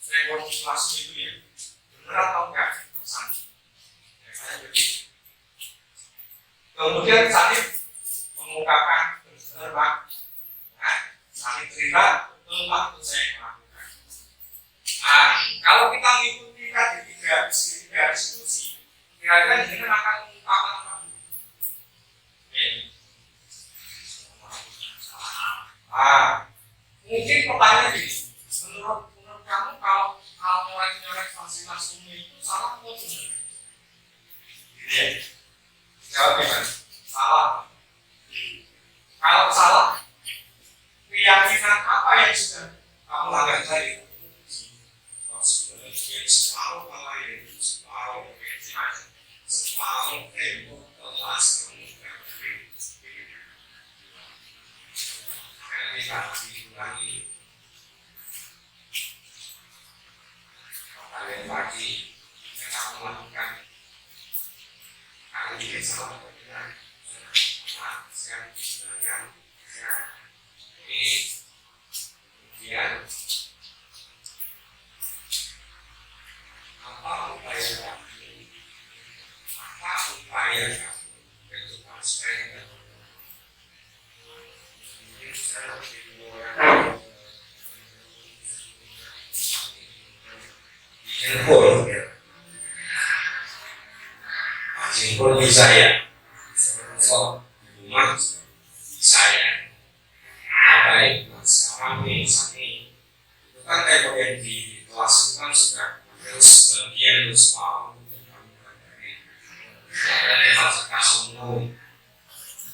rekonsiliasi itu ya, benar atau enggak Sani? Kemudian Sani mengungkapkan benar Pak, kira tempat untuk saya melakukan. Nah, kalau kita mengikuti tadi tiga institusi, kira-kira ini akan mengungkapkan apa dulu? Mungkin pertanyaan ini, menurut kamu kalau nyorek fasilitas umum itu salah atau benar? Gitu ya. Jawab gimana? Salah. Kalau salah, keyakinan apa yang sudah kamu langgar tadi? Separuh kelahiran, separuh keyakinan, separuh tembok kelas kemudian. Kita diulangi. Kalian lagi yang kamu lakukan, kalian juga salah benar. Sekarang sebenarnya ini kemudian apa upaya kamu untuk supaya Jempol bisa ya, so rumah bisa ya. Baik, sekarang ini itu kan tembok yang di kelas itu kan sudah terus bagian terus mau dari fasilitas umum.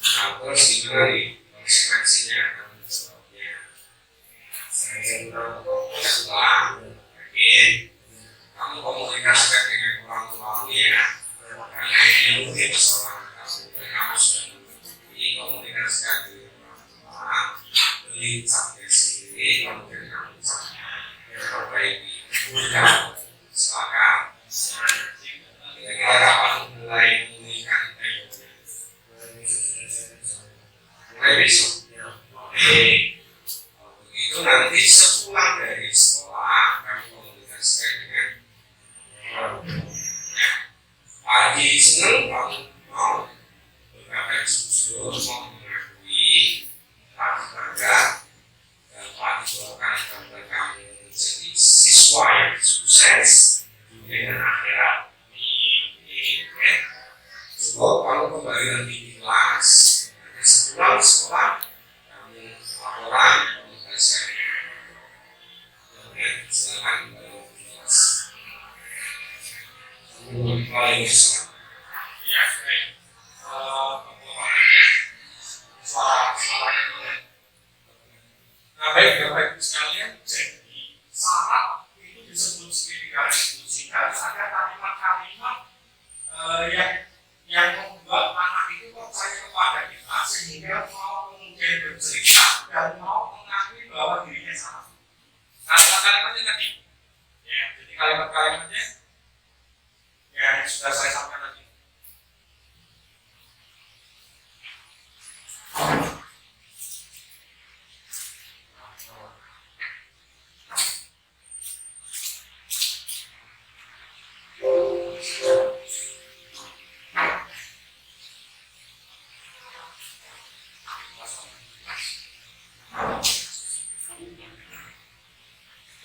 Nah, terus gimana nih konsekuensinya dan sebagainya. Setelah mungkin kamu komunikasikan dengan orang tuamu ya, karena ini mungkin persoalan kamu sudah ini komunikasikan dengan orang tua, beli capnya sendiri, kemudian kamu capnya perbaiki, mudah, silakan. Kira-kira kapan mulai memulihkan temponya? Mulai besok. Begitu nanti sepulang dari sekolah kami komunikasikan dengan pagi senang kamu mau berkata jujur, mau mengakui pagi bangga dan pagi doakan agar kamu menjadi siswa yang sukses dunia dan akhirat. Coba kamu kembali lagi di kelas, sepulang sekolah kamu laporan komunikasi. Silakan kembali di kelas. Paling besar. Ya, baik. Suaranya. Nah, baik, Bapak Ibu sekalian. Jadi, syarat itu disebut sebagai institusi. Harus ada kalimat-kalimat yang membuat anak itu percaya kepada kita sehingga mau kemudian bercerita dan mau mengakui bahwa dirinya salah. Kalimat-kalimatnya tadi, ya, jadi kalimat-kalimatnya yang sudah saya sampaikan tadi.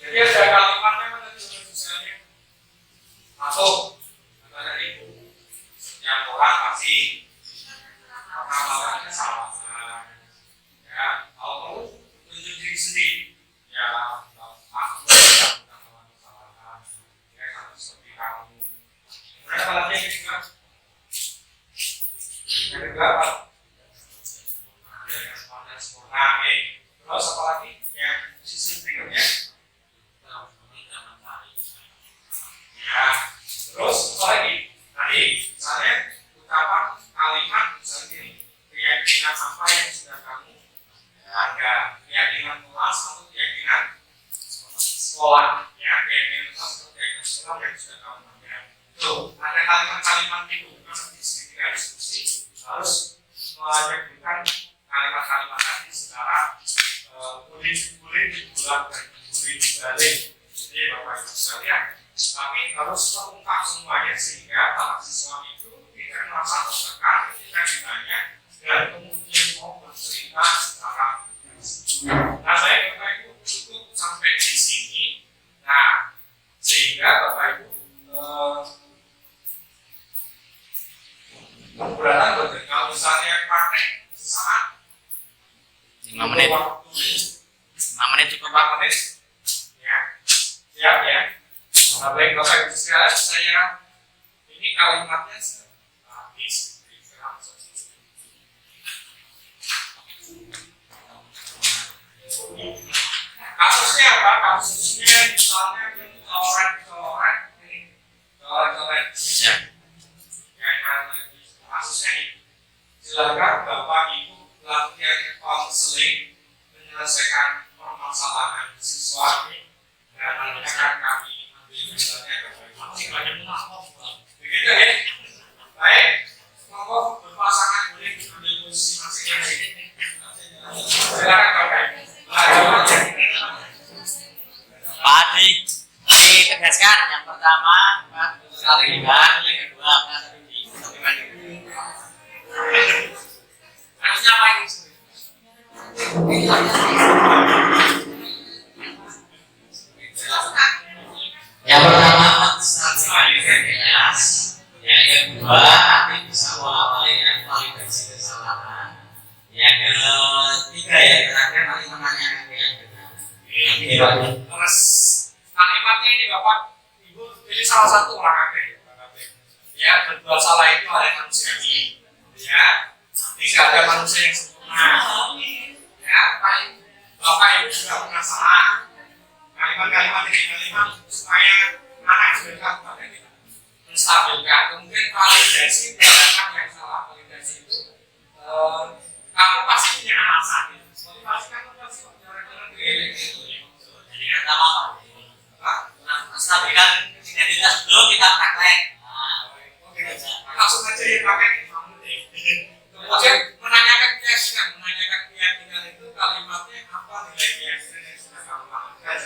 Jadi ada kalimatnya pada sosialnya masuk kata ibu yang orang pasti melakukan kesalahan ya kalau tunjuk diri sendiri ya aku melakukan kesalahan ya sama seperti kamu kemudian apalagi yang kedua apa ya kesempatan sempurna terus apalagi yang sisi berikutnya ya, terus apa lagi? Tadi misalnya ucapan kalimat misalnya gini, keyakinan apa yang sudah kamu ada, keyakinan kelas atau keyakinan sekolah, ya keyakinan kelas atau keyakinan sekolah yang sudah kamu ada. Tuh, ada kalimat-kalimat itu, karena di sini kita diskusi harus menyebutkan kalimat-kalimat tadi secara boleh dibulat dan boleh dibalik. Jadi Bapak Ibu sekalian. Tapi harus terungkap semuanya sehingga para siswa itu tidak merasa tertekan ketika ditanya dan kemudian mau bercerita secara nah saya waktu 6 menit cukup, 4 menit. Ya, siap ya. Nah, baik Bapak Ibu sekalian, saya ini kalimatnya habis. Kasusnya apa? Kasusnya misalnya coret ini, coret ya. yang kasusnya ini. Silakan Bapak Ibu latihan konseling menyelesaikan permasalahan siswa dan nanti akan kami ambil misalnya begitu ya. Baik, monggo berpasangan boleh ambil posisi masing-masing. Silakan Bapak Ibu. Pak Adi, ditegaskan yang pertama Pak terlibat, yang kedua Pak Adi. Harusnya apa ini? Yang pertama jelas, yang kedua nanti bisa mengawali dengan validasi kesalahan. Yang ketiga ya terakhir nanti menanyakan keyakinan. Terus kalimatnya ini Bapak Ibu pilih salah satu orang aja ya, berbuat salah itu ada manusiawi ya, tidak ada manusia yang sempurna ya. Bapak Ibu juga pernah salah. Kalimat-kalimat ini kalimat supaya anak juga kamu kita menstabilkan. Kemudian validasi tindakan yang salah. Validasi itu kamu pasti punya alasan. Motivasi kamu pasti jalan-jalan gitu ya. Jadi kata apa? Menstabilkan identitas dulu kita praktek. Langsung aja ya pakai kemudian menanyakan keyakinan itu kalimatnya apa nilai keyakinan yang sudah kamu lakukan.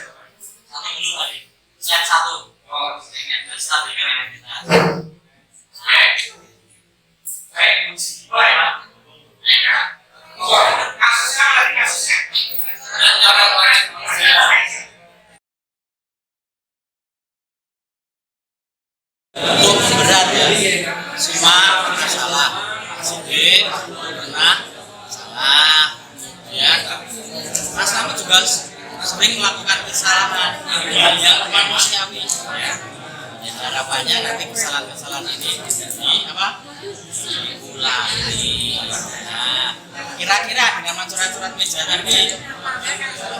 Satu dulu tadi, set 1. Oh, Dengan menstabilkan identitas. baik, uji baik. Ya, kasusnya lagi kasusnya. Untuk berat ya, semua salah, sedih, pernah salah, ya. Mas Lama juga sering melakukan kesalahan yang manusiawi. Ya. Ya, harapannya nanti kesalahan-kesalahan ini diulangi. Nah, kira-kira dengan mencoret-coret meja tadi,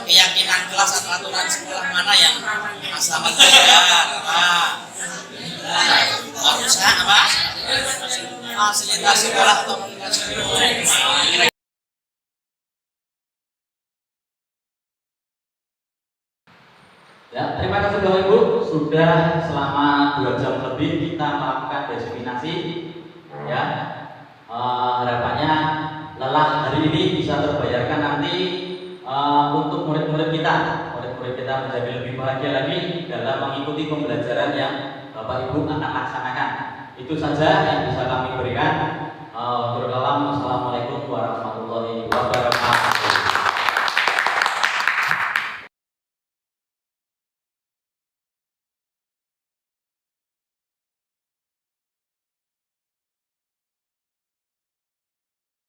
keyakinan kelas atau aturan sekolah mana yang Mas Lama belajar? Harusnya apa? Fasilitas sekolah atau komunikasi. Ya, terima kasih Bapak Ibu. Sudah selama 2 jam lebih kita melakukan diseminasi. Ya, harapannya lelah hari ini bisa terbayarkan nanti untuk murid-murid kita. Murid-murid kita menjadi lebih bahagia lagi dalam mengikuti pembelajaran yang Bapak Ibu akan laksanakan. Itu saja yang bisa kami berikan. Wassalamualaikum